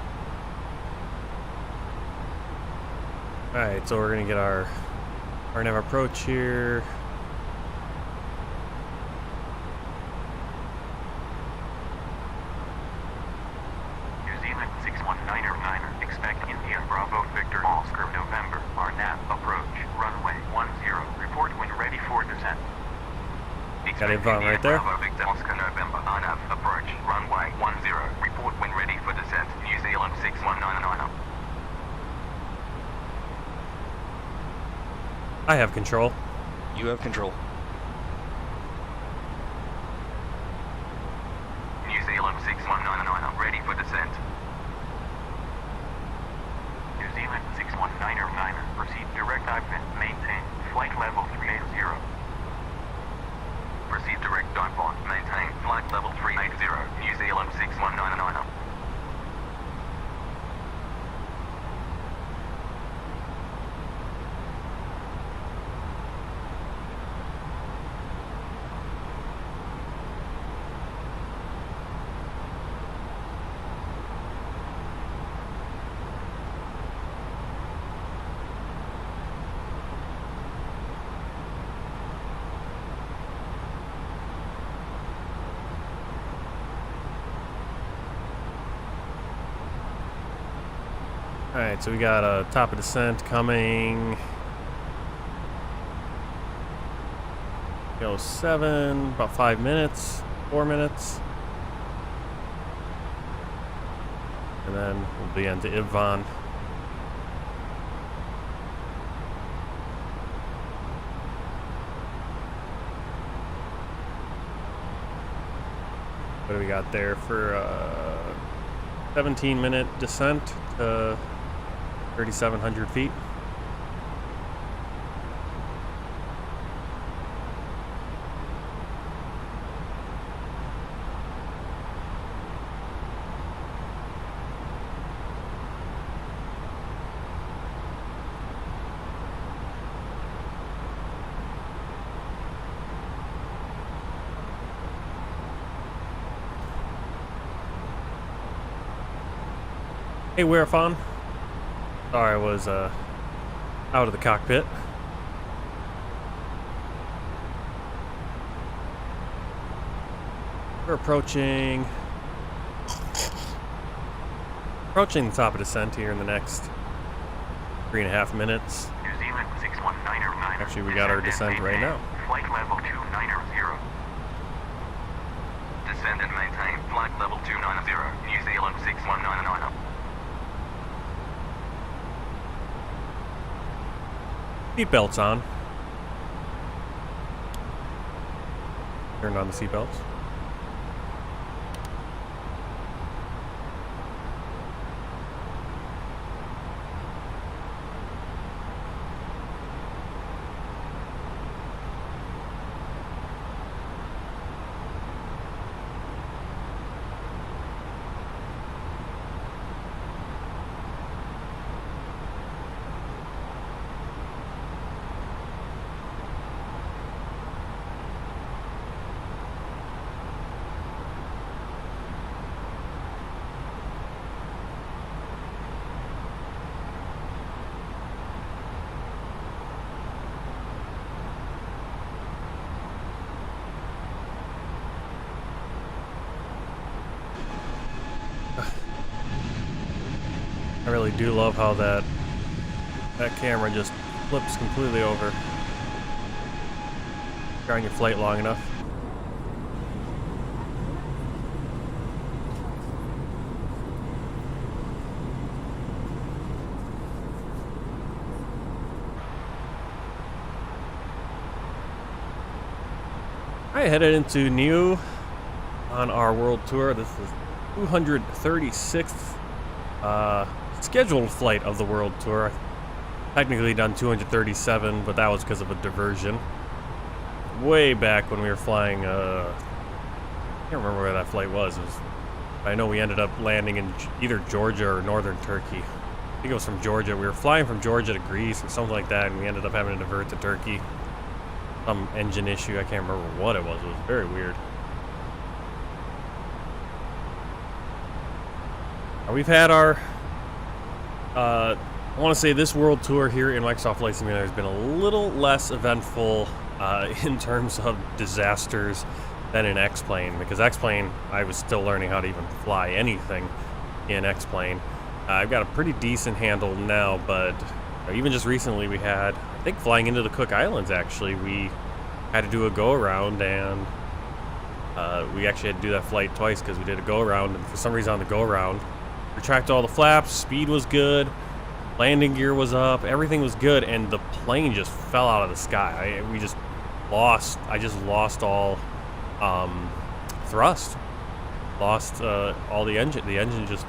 Alright, so we're gonna get our nav approach here. New Zealand 619er, expect India Bravo Victor Oscar November, RNAV approach, runway 10, report when ready for descent. Got Avon right there. Bravo Victor Oscar November, RNAV approach, runway 10, report when ready for descent. New Zealand 619er. I have control. You have control. New Zealand 6199, ready for descent. New Zealand 619er, proceed direct IFIN, maintain flight level 380. Proceed direct dive-on, maintain flight level 380, New Zealand 6199. Alright, so we got a top of descent coming. 07, about 5 minutes, 4 minutes. And then we'll be into Ivon. What do we got there for 17-minute descent to 3,700 feet. Hey, Werefon. Sorry, I was out of the cockpit. We're approaching the top of descent here in the next 3.5 minutes. New Zealand 6199. Actually, we got our descent right now. Flight level 290. Descend and maintain flight level 290. New Zealand 6199. Seatbelts on. Turned on the seatbelts. I really do love how that camera just flips completely over. You're on your flight long enough. I headed into Niue on our world tour. This is 236th scheduled flight of the world tour. Technically done 237, but that was because of a diversion. Way back when we were flying, I can't remember where that flight was. I know we ended up landing in either Georgia or northern Turkey. I think it was from Georgia. We were flying from Georgia to Greece or something like that, and we ended up having to divert to Turkey. some engine issue. I can't remember what it was. It was very weird. We've had our, I want to say this world tour here in Microsoft Flight Simulator has been a little less eventful in terms of disasters than in X-Plane, because X-Plane, I was still learning how to even fly anything in X-Plane. I've got a pretty decent handle now, but even just recently we had, I think flying into the Cook Islands actually, we had to do a go-around, and we actually had to do that flight twice because we did a go-around, and for some reason on the go-around, retracted all the flaps, speed was good, landing gear was up, everything was good, and the plane just fell out of the sky. I just lost all thrust, lost all the engine. The engine just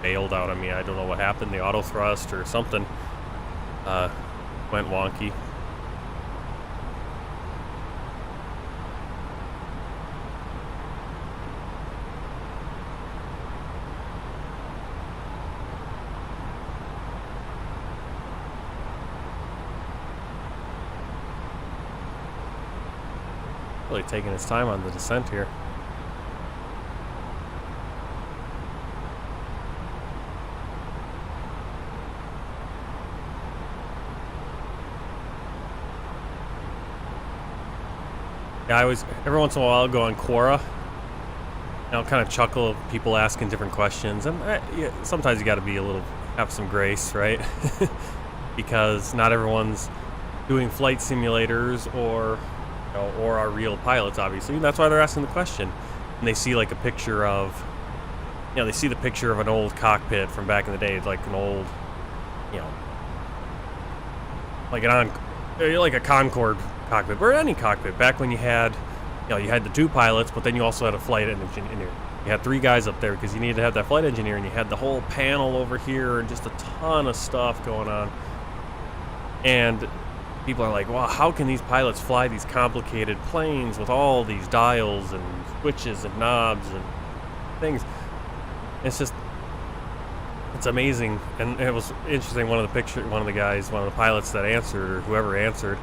bailed out on me. I don't know what happened. The auto thrust or something went wonky. Really taking his time on the descent here. Yeah, I always, every once in a while, I'll go on Quora, and I'll kind of chuckle at people asking different questions, and yeah, sometimes you got to be have some grace, right? Because not everyone's doing flight simulators or are real pilots, obviously. And that's why they're asking the question. And they see like a picture of, they see the picture of an old cockpit from back in the day, like an old, like a Concorde cockpit, or any cockpit. Back when you had, you had the two pilots, but then you also had a flight engineer. You had three guys up there because you needed to have that flight engineer, and you had the whole panel over here and just a ton of stuff going on. And people are like, wow, how can these pilots fly these complicated planes with all these dials and switches and knobs and things? It's amazing. And it was interesting, one of the pilots that answered, or whoever answered,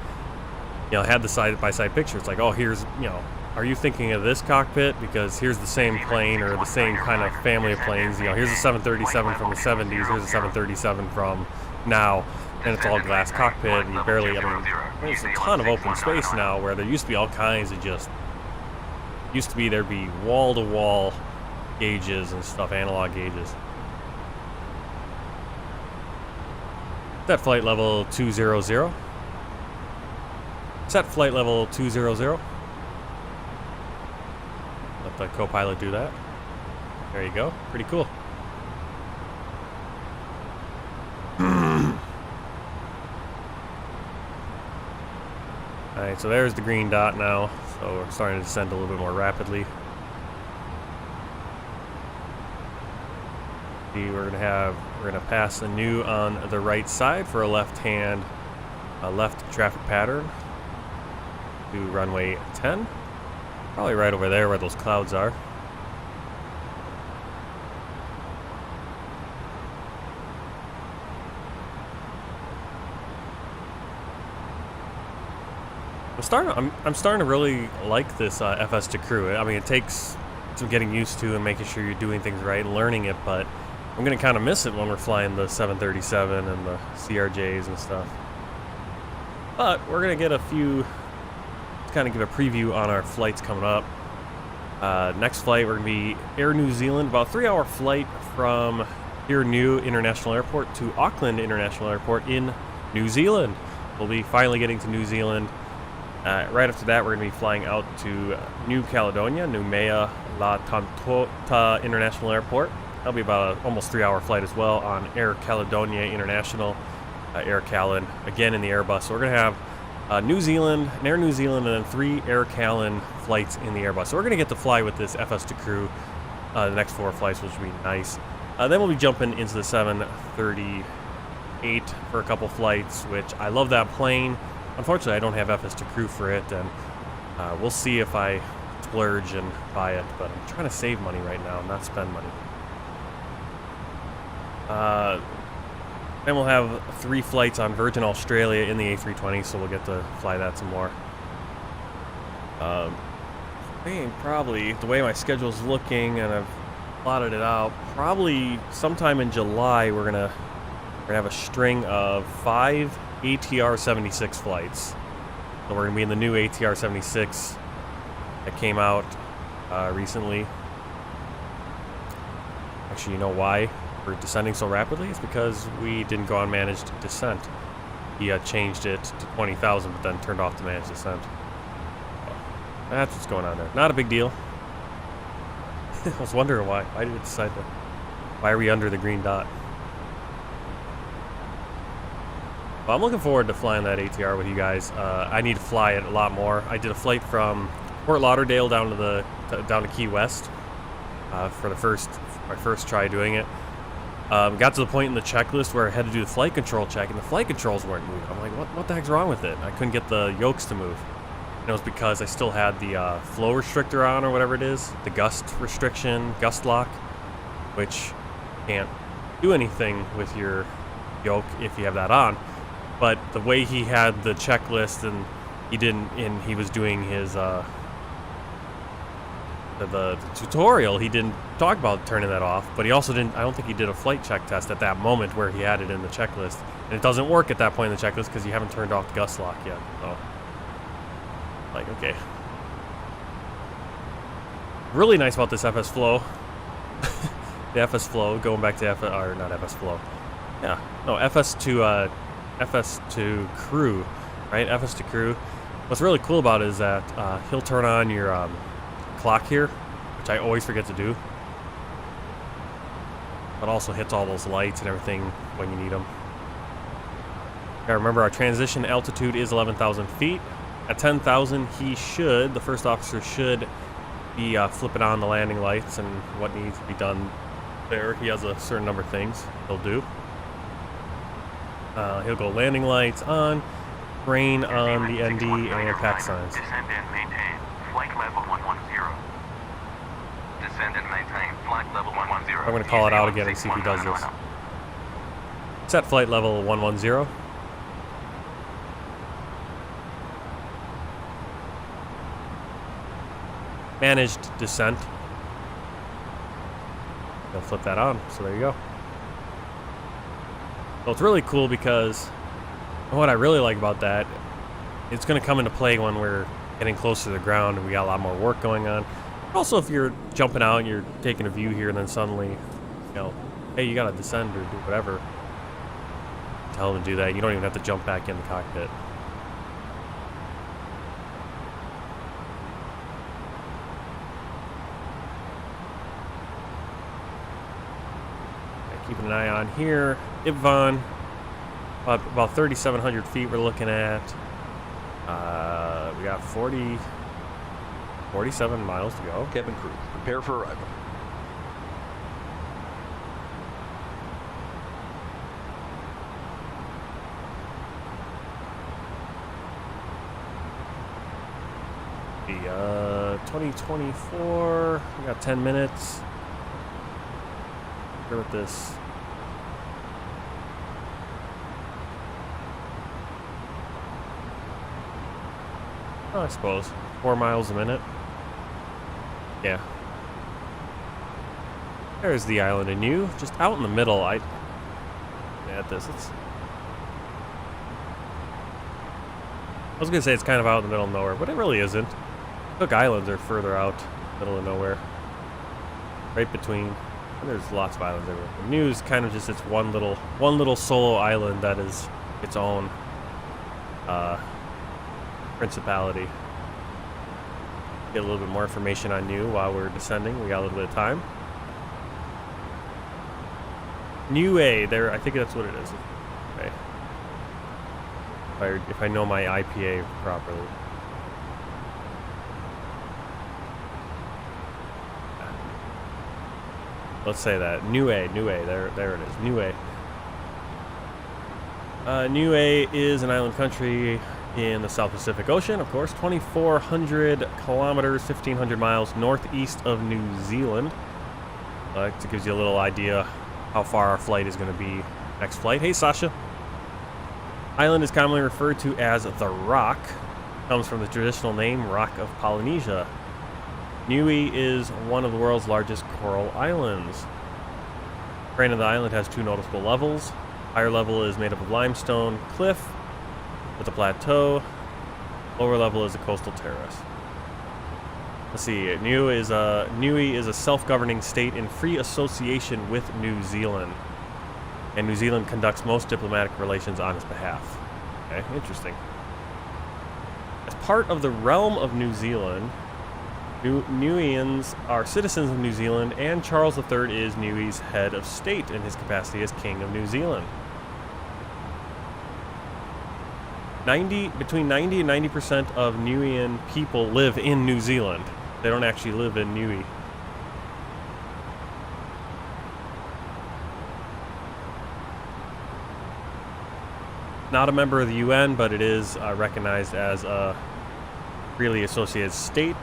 had the side-by-side picture. It's like, oh, here's, are you thinking of this cockpit? Because here's the same plane, or the same kind of family of planes. Here's a 737 from the 70s, here's a 737 from now. And it's all glass cockpit, and you barely, there's a ton of open space now where there used to be all kinds of there'd be wall-to-wall gauges and stuff, analog gauges. Set flight level 200. Set flight level 200. Let the co-pilot do that. There you go. Pretty cool. Alright, so there's the green dot now, so we're starting to descend a little bit more rapidly. See, we're gonna pass the Niue on the right side for a left traffic pattern to runway 10. Probably right over there where those clouds are. I'm starting to really like this FS to crew. I mean, it takes some getting used to and making sure you're doing things right and learning it, but I'm going to kind of miss it when we're flying the 737 and the CRJs and stuff. But we're going to get a few, to kind of give a preview on our flights coming up. Next flight, we're going to be Air New Zealand, about a 3-hour flight from here Niue International Airport to Auckland International Airport in New Zealand. We'll be finally getting to New Zealand. Right after that, we're going to be flying out to New Caledonia, Noumea La Tantota International Airport. That'll be about an almost 3-hour flight as well on Air Caledonia International, Air Calin, again in the Airbus. So we're going to have New Zealand, an Air New Zealand, and then 3 Air Calin flights in the Airbus. So we're going to get to fly with this FS to crew the next 4 flights, which will be nice. Then we'll be jumping into the 738 for a couple flights, which I love that plane. Unfortunately, I don't have FS to crew for it, and we'll see if I splurge and buy it, but I'm trying to save money right now, not spend money. Then we'll have 3 flights on Virgin Australia in the A320, so we'll get to fly that some more. I think probably the way my schedule's looking, and I've plotted it out, probably sometime in July we're gonna have a string of 5 ATR 76 flights. So we're gonna be in the new ATR 76 that came out recently. Actually, you know why we're descending so rapidly? It's because we didn't go on managed descent. He changed it to 20,000, but then turned off the managed descent. That's what's going on there. Not a big deal. I was wondering why. Why did it decide to... Why are we under the green dot? Well, I'm looking forward to flying that ATR with you guys. I need to fly it a lot more. I did a flight from Fort Lauderdale down to Key West for my first try doing it. Got to the point in the checklist where I had to do the flight control check, and the flight controls weren't moving. I'm like, what the heck's wrong with it? I couldn't get the yokes to move. And it was because I still had the flow restrictor on, or whatever it is, the gust restriction, gust lock, which can't do anything with your yoke if you have that on. But the way he had the checklist, and he was doing his the tutorial, he didn't talk about turning that off, but he also didn't, I don't think he did a flight check test at that moment where he had it in the checklist. And it doesn't work at that point in the checklist because you haven't turned off the gust lock yet. So, like, okay. Really nice about this FS Flow. The FS Flow, going back to not FS Flow. Yeah, no, FS to crew, right? FS to crew. What's really cool about it is that he'll turn on your clock here, which I always forget to do, but also hits all those lights and everything when you need them. Now remember, our transition altitude is 11,000 feet. At 10,000, the first officer should be flipping on the landing lights and what needs to be done there. He has a certain number of things he'll do. He'll go landing lights on, rain on the ND, and pack signs. Descend and maintain flight level 110. Descend and maintain flight level 110. I'm going to call it out again and see if he does this. Set flight level 110. Managed descent. They'll flip that on, so there you go. So it's really cool because what I really like about that, it's going to come into play when we're getting closer to the ground and we got a lot more work going on. Also, if you're jumping out and you're taking a view here and then suddenly, hey, you got to descend or do whatever, tell them to do that. You don't even have to jump back in the cockpit. Keeping an eye on here. Ibvan, about 3,700 feet we're looking at. We got 47 miles to go. Cabin crew, prepare for arrival. The 2024, we got 10 minutes. Here with this. Oh, I suppose 4 miles a minute. Yeah. There's the island of Niue, just out in the middle. At this. I was gonna say it's kind of out in the middle of nowhere, but it really isn't. Cook Islands are further out, middle of nowhere, right between. There's lots of islands everywhere. Niue is kind of just its one little solo island that is its own principality. Get a little bit more information on Niue while we're descending. We got a little bit of time. Niue, there. I think that's what it is. Okay. If I know my IPA properly. Let's say that. Niue, there it is. Niue. Niue is an island country in the South Pacific Ocean, of course. 2,400 kilometers, 1,500 miles northeast of New Zealand. It gives you a little idea how far our flight is going to be next flight. Hey, Sasha. Island is commonly referred to as the Rock. comes from the traditional name Rock of Polynesia. Niue is one of the world's largest coral islands. Terrain of the island has two noticeable levels. Higher level is made up of limestone cliff with a plateau. Lower level is a coastal terrace. Let's see. Niue is a self-governing state in free association with New Zealand, and New Zealand conducts most diplomatic relations on its behalf. Okay, interesting. As part of the realm of New Zealand, Niueans are citizens of New Zealand, and Charles III is Niue's head of state in his capacity as King of New Zealand. Between 90 and 90% of Niuean people live in New Zealand. They don't actually live in Niue. Not a member of the UN, but it is recognized as a freely associated state.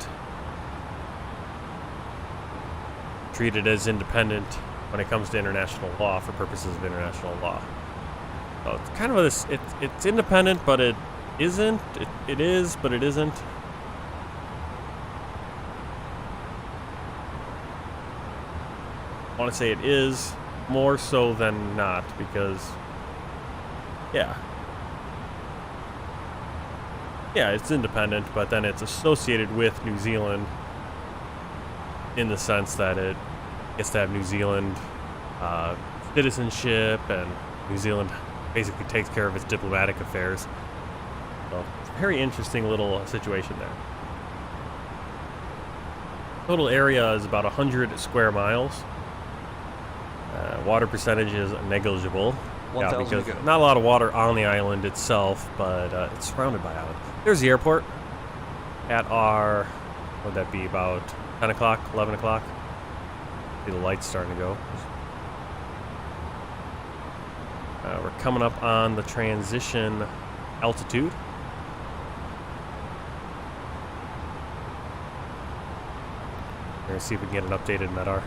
Treated as independent when it comes to international law for purposes of international law. So it's kind of this. It's independent, but it isn't. It is, but it isn't. I want to say it is more so than not, because yeah, it's independent, but then it's associated with New Zealand in the sense that it gets to have New Zealand citizenship, and New Zealand basically takes care of its diplomatic affairs. So it's a very interesting little situation there. Total area is about 100 square miles. Water percentage is negligible. Yeah, because not a lot of water on the island itself, but it's surrounded by island. There's the airport at our, what would that be, about 10 o'clock, 11 o'clock? See the lights starting to go. We're coming up on the transition altitude. We're going to see if we can get an updated MEDAR.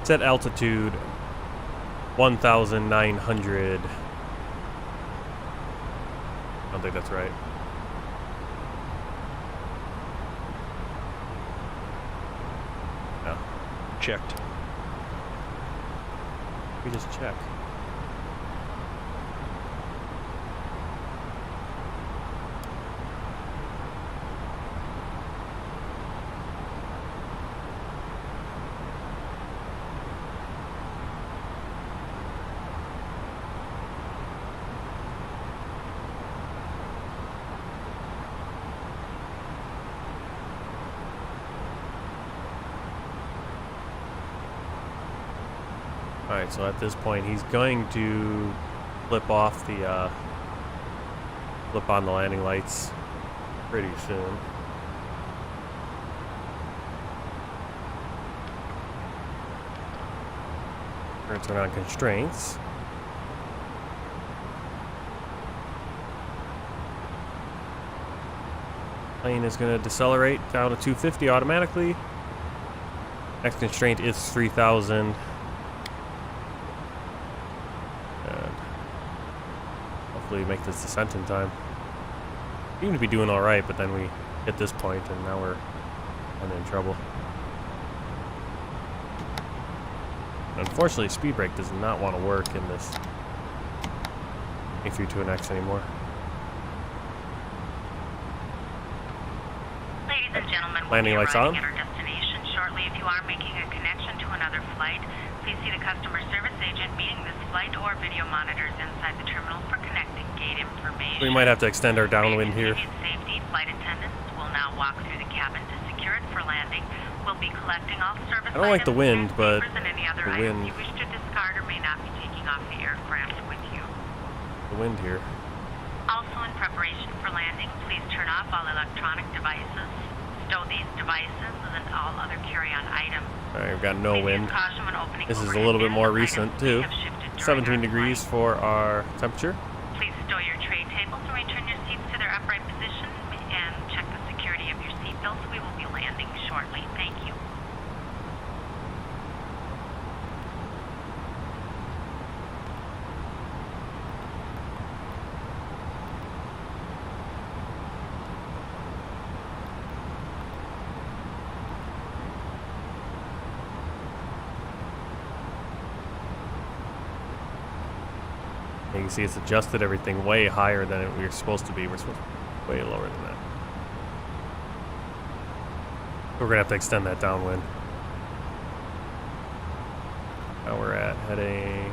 Set altitude 1,900. I don't think that's right. No. Checked. We just check. Alright, so at this point he's going to flip off the flip on the landing lights pretty soon. We're going to turn on constraints. Plane is going to decelerate down to 250 automatically. Next constraint is 3,000. Make this descent in time. Seem to be doing all right, but then we hit this point, and now we're kind of in trouble. Unfortunately, speed brake does not want to work in this A32NX anymore. Ladies and gentlemen, landing lights on. At our destination shortly. If you are making a connection to another flight, please see the customer service agent meeting this flight or video monitors inside the terminal for connecting gate information. We might have to extend our downwind here. Safety, flight attendants will now walk through the cabin to secure it for landing. We'll be collecting all service I don't like the wind, but and any other the wind. items you wish to discard or may not be taking off the aircraft with you. the wind here. Also, in preparation for landing, please turn off all electronic devices. Stow these devices and all other carry-on items. Alright, we've got no Please use wind. caution when opening This is a overhead little bit bins more of recent items too. we have shifted during 17 our degrees flight. for our temperature. Please stow your tray tables and return your seats to their upright position and check the security of your seatbelts. We will be landing shortly. Thank you. You can see it's adjusted everything way higher than we were supposed to be. We're supposed to be way lower than that. We're gonna have to extend that downwind. Now we're at heading.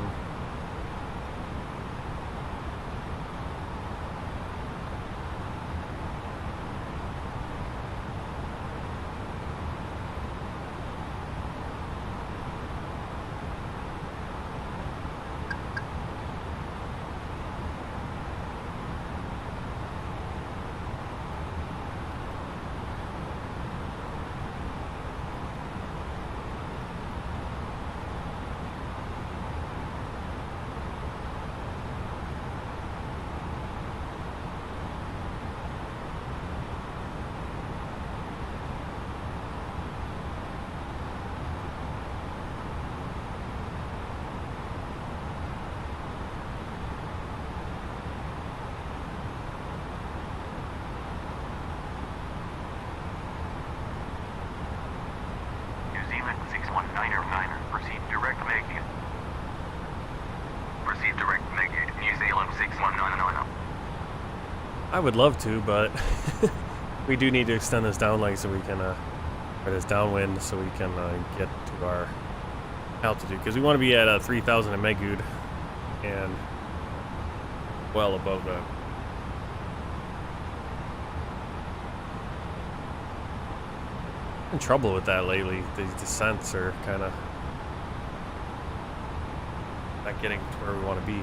New Zealand 619er, proceed direct Megate. Proceed direct Megate, New Zealand 619er. I would love to, but we do need to extend this downleg so we can, or this downwind so we can get to our altitude. Because we want to be at 3,000 in Megud and well above that. In trouble with that lately. The descents are kind of not getting to where we want to be.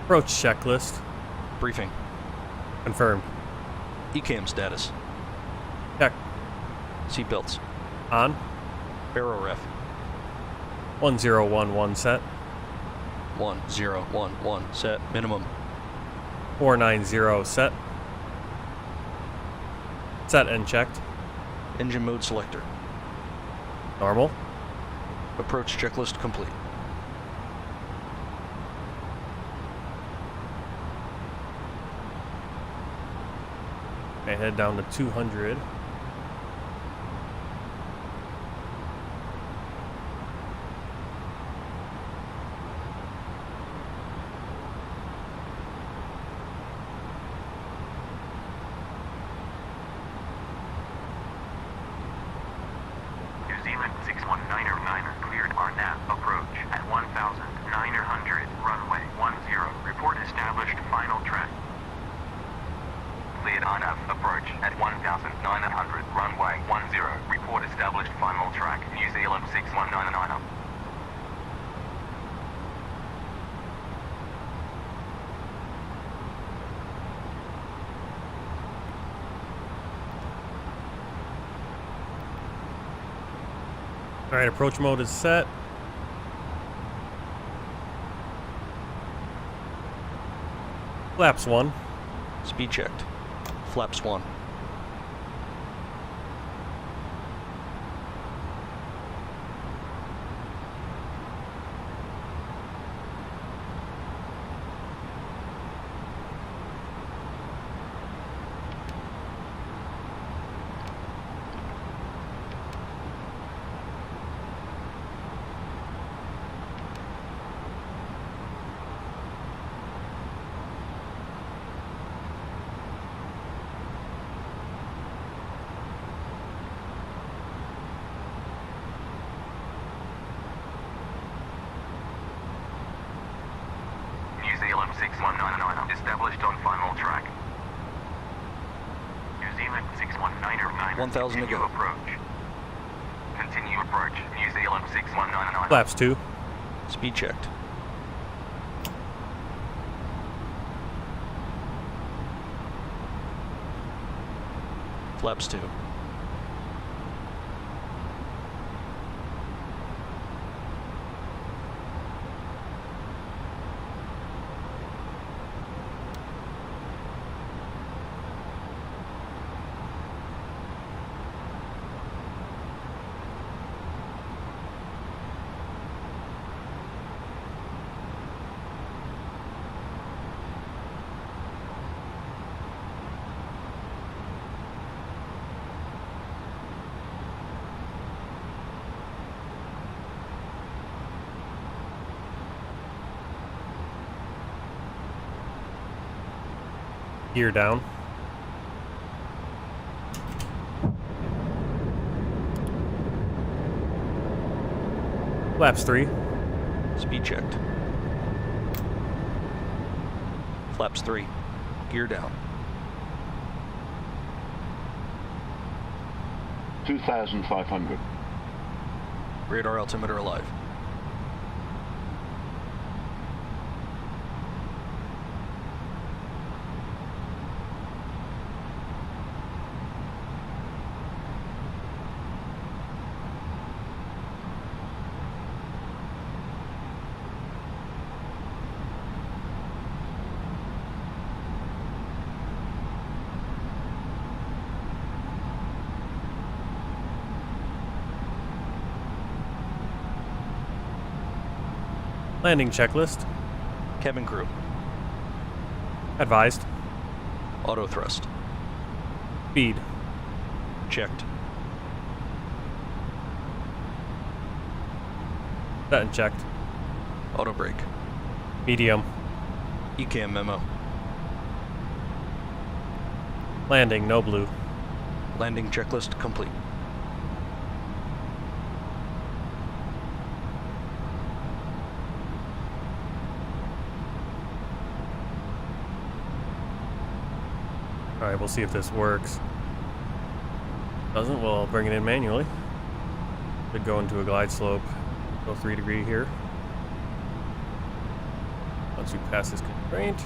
Approach checklist. Briefing. Confirmed. ECAM status. Check. Seatbelts. On. Barrel ref. 1011 set. 1011 set. Minimum. 490 set. Set and checked. Engine mode selector. Normal. Approach checklist complete. Okay, head down to 200. New Zealand 619er, cleared RNAV approach at 1,900, runway 10, report established final track. Cleared RNAV approach at 1,900. Alright, approach mode is set. Flaps 1. Speed checked. Flaps 1. New Zealand 6199 established on final track. New Zealand 6199. 1,000 to go. Approach. Continue approach. New Zealand 6199. Flaps 2. Speed checked. Flaps 2. Gear down. Flaps 3. Speed checked. Flaps 3. Gear down. 2,500. Radar altimeter alive. Landing checklist. Cabin crew. Advised. Auto thrust. Speed. Checked. Set and checked. Auto brake. Medium. ECAM memo. Landing, no blue. Landing checklist complete. Alright, we'll see if this works. Doesn't, well, I'll bring it in manually. Should go into a glide slope. Go 3 degree here. Once we pass this constraint.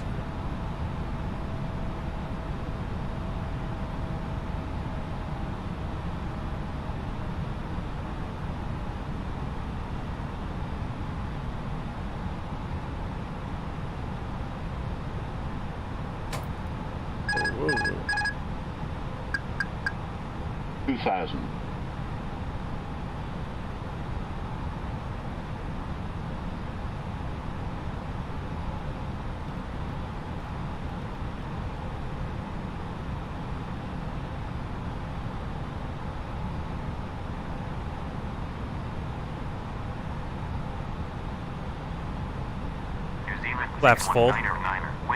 Whoa. 2,000. Flaps full.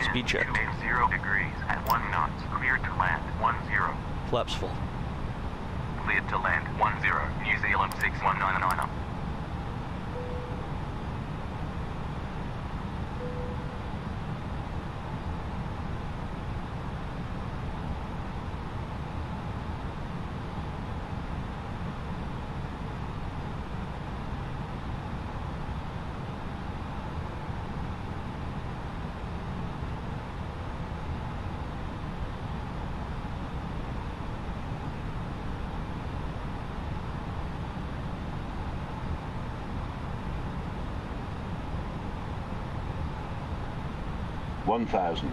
Speed checked. 0 degrees at 1 knot. Cleared to land 10. Flaps full. Cleared to land 10. New Zealand 6199. 1000.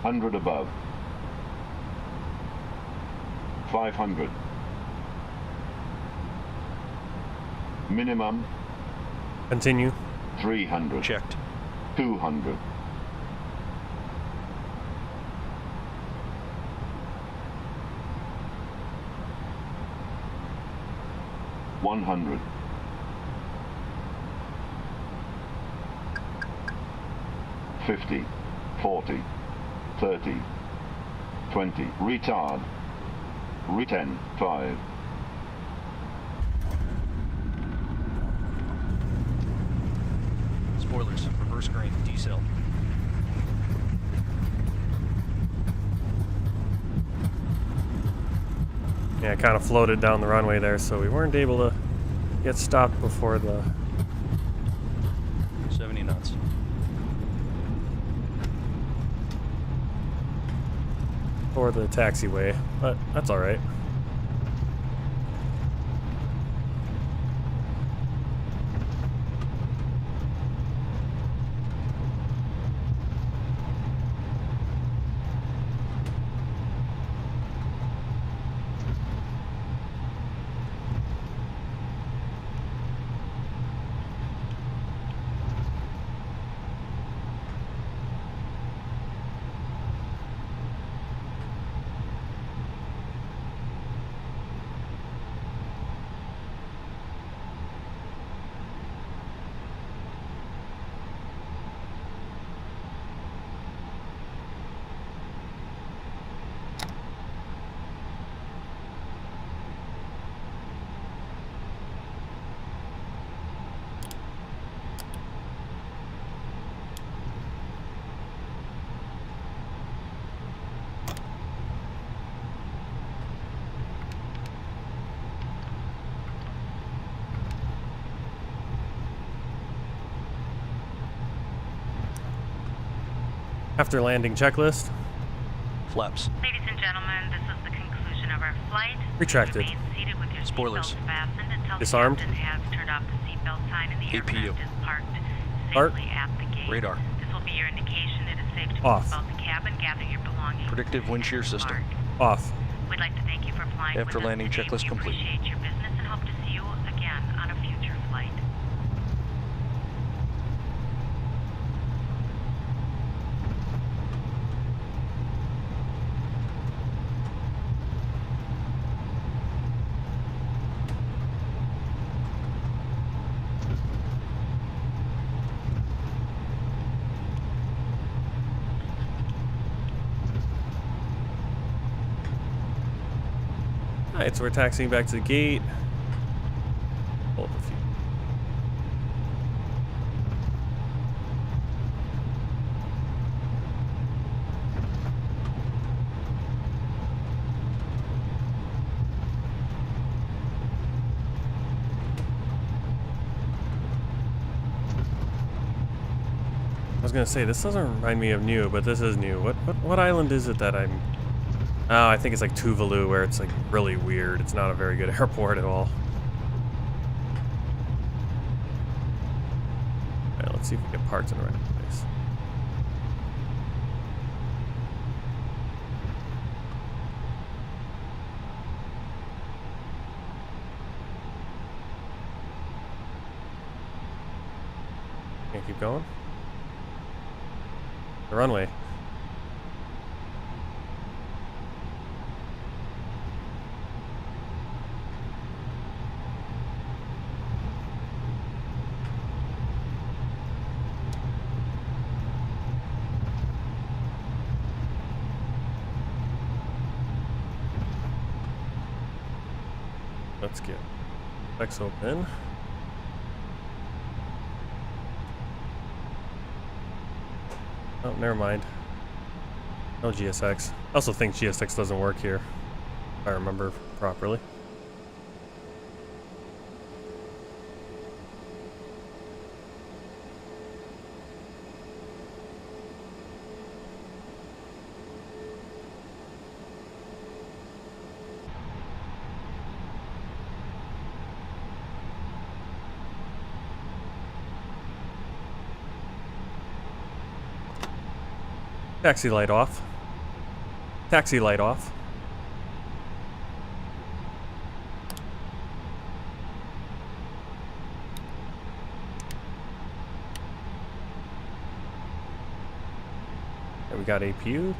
Hundred above. 500. Minimum. Continue. 300. Checked. 200. 100. 50. 40. 30. 20. Retard. 10. 5. Spoilers. Reverse grain. Decel. Yeah, it kind of floated down the runway there, so we weren't able to get stopped before the 70 knots. or the taxiway, but that's all right. After landing checklist. Flaps. Ladies and gentlemen, this is the conclusion of our flight. Retracted. Remain seated with your Spoilers. seatbelts fastened until Disarmed. the captain has turned off the seatbelt sign and the APU. aircraft is parked Art. safely at the gate. Radar. This will be your indication it is safe to Off. move about the cabin, gather your belongings. Predictive wind shear system. Off. We'd like to thank you for flying After with us landing today. checklist We complete. appreciate your business and hope to see you again on a future flight. Alright, so we're taxiing back to the gate. Hold a few. I was gonna say, this doesn't remind me of Niue, but this is Niue. What island is it that I'm... Oh, I think it's like Tuvalu, where it's like really weird. It's not a very good airport at all. Alright, let's see if we get parts in the right place. Can't keep going. The runway. Let's get X open. Oh, never mind. No GSX. I also think GSX doesn't work here, if I remember properly. Taxi light off. Taxi light off. And we got APU.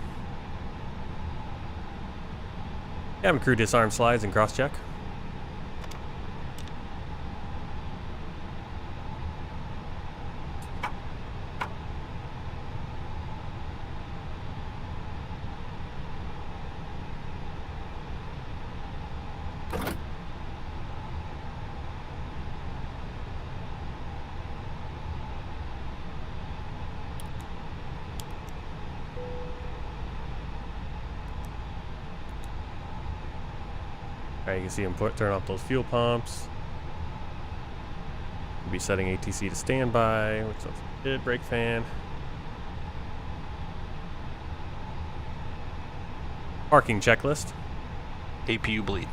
Cabin crew disarm slides and cross check. Alright, you can see him turn off those fuel pumps. We'll be setting ATC to standby, which looks good. Brake fan. Parking checklist. APU bleed.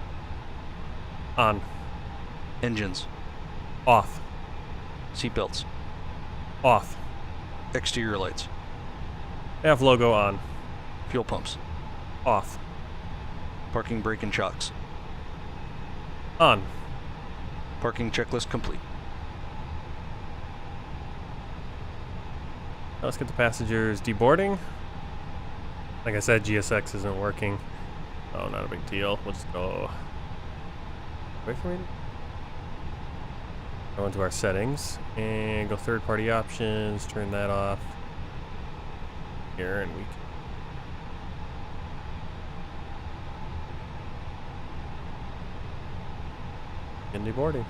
On. Engines. Off. Seatbelts. Off. Exterior lights. F logo on. Fuel pumps. Off. Parking brake and shocks. On. Parking checklist complete. Now let's get the passengers deboarding. Like I said, GSX isn't working. Oh, not a big deal. We'll just go. Wait for me. Go into our settings and go third-party options. Turn that off. Here, and we can deboarding.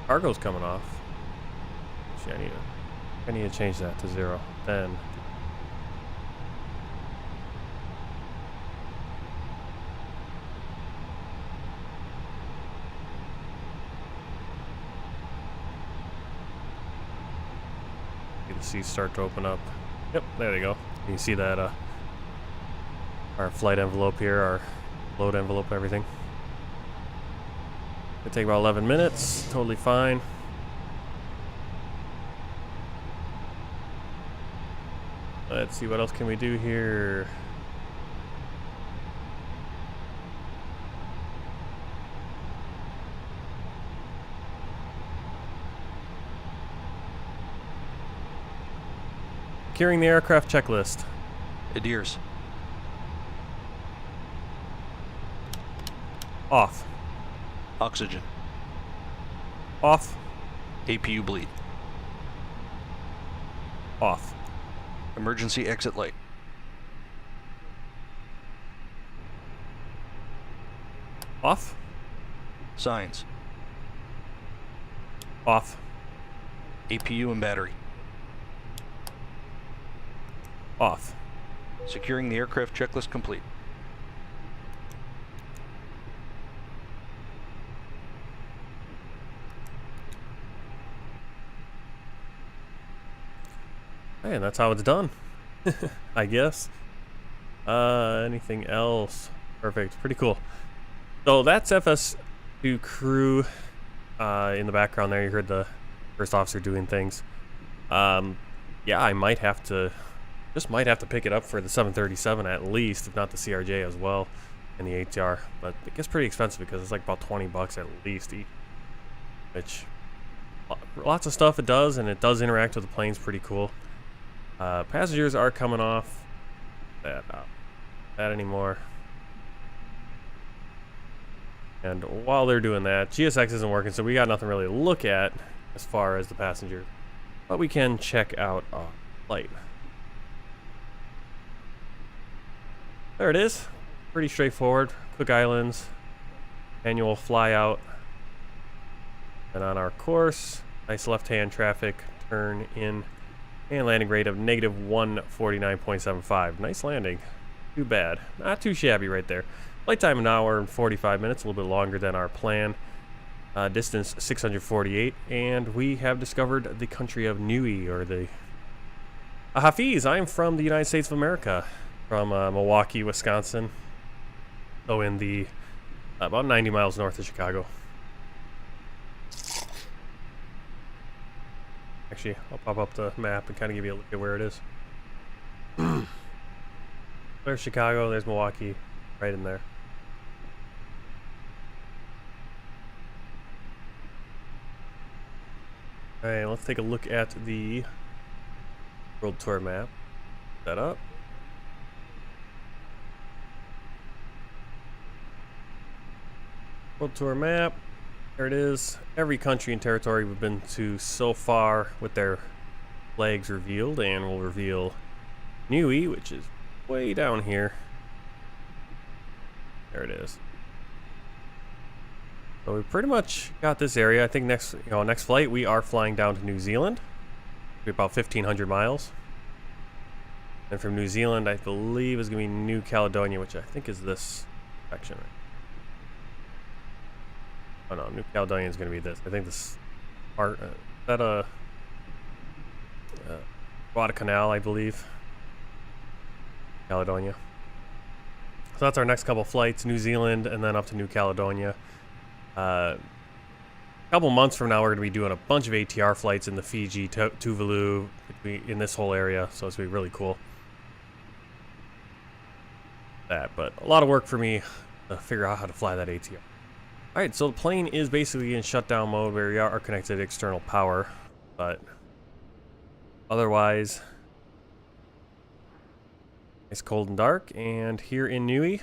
Cargo's coming off. Actually, I need to change that to 0. Then the seats start to open up. Yep, there they go. You can see that our flight envelope here, our load envelope, everything. It'll take about 11 minutes. Totally fine. Let's see, what else can we do here? Securing the aircraft checklist. Adheres. Off. Oxygen. Off. APU bleed. Off. Emergency exit light. Off. Signs. Off. APU and battery. Off. Securing the aircraft checklist complete. Hey, and that's how it's done. I guess. Anything else? Perfect. Pretty cool. So that's FS2 crew. In the background there, you heard the first officer doing things. Yeah, I might have to pick it up for the 737 at least, if not the CRJ as well, and the ATR. But it gets pretty expensive because it's like about $20 at least each. Which, lots of stuff it does, and it does interact with the planes pretty cool. Passengers are coming off. That anymore. And while they're doing that, GSX isn't working, so we got nothing really to look at as far as the passenger. But we can check out our flight. There it is. Pretty straightforward. Cook Islands. Annual fly out. And on our course, nice left-hand traffic, turn in, and landing rate of negative 149.75. Nice landing. Too bad. Not too shabby right there. Flight time an hour and 45 minutes, a little bit longer than our plan. Distance 648, and we have discovered the country of Niue, or the Hafiz. I'm from the United States of America, from Milwaukee, Wisconsin. So in the about 90 miles north of Chicago. Actually, I'll pop up the map and kind of give you a look at where it is. There's Chicago, there's Milwaukee, right in there. Alright, let's take a look at the world tour map. Set up. World tour map. There it is. Every country and territory we've been to so far with their flags revealed, and we'll reveal Niue, which is way down here. There it is. So we pretty much got this area. I think next flight we are flying down to New Zealand. It'll be about 1,500 miles. And from New Zealand, I believe is going to be New Caledonia, which I think is this section. Oh no, New Caledonia is going to be this. I think this part, Guadalcanal, I believe. Caledonia. So that's our next couple flights, New Zealand and then up to New Caledonia. A couple months from now, we're going to be doing a bunch of ATR flights in the Fiji, Tuvalu, in this whole area, so it's going to be really cool. But a lot of work for me to figure out how to fly that ATR. Alright, so the plane is basically in shutdown mode where we are connected to external power, but otherwise, it's cold and dark, and here in Niue,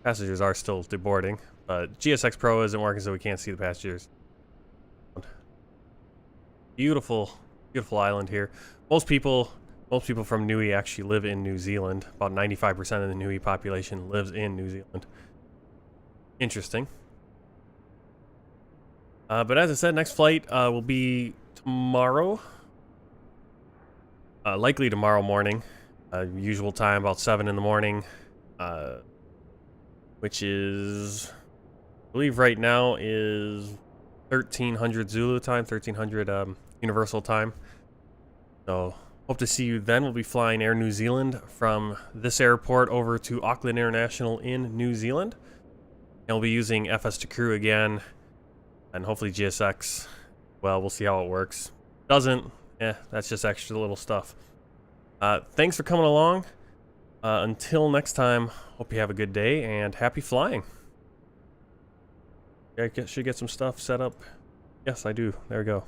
passengers are still deboarding, but GSX Pro isn't working, so we can't see the passengers. Beautiful, beautiful island here. Most people from Niue actually live in New Zealand. About 95% of the Niue population lives in New Zealand. Interesting. But as I said, next flight will be tomorrow. Likely tomorrow morning. Usual time, about 7 in the morning. Which is, I believe right now is 1300 Zulu time, 1300 Universal time. So hope to see you then. We'll be flying Air New Zealand from this airport over to Auckland International in New Zealand. And we'll be using FS to crew again. And hopefully GSX. Well, we'll see how it works. Doesn't, that's just extra little stuff. Thanks for coming along. Until next time, hope you have a good day and happy flying. I should get some stuff set up. Yes, I do. There we go.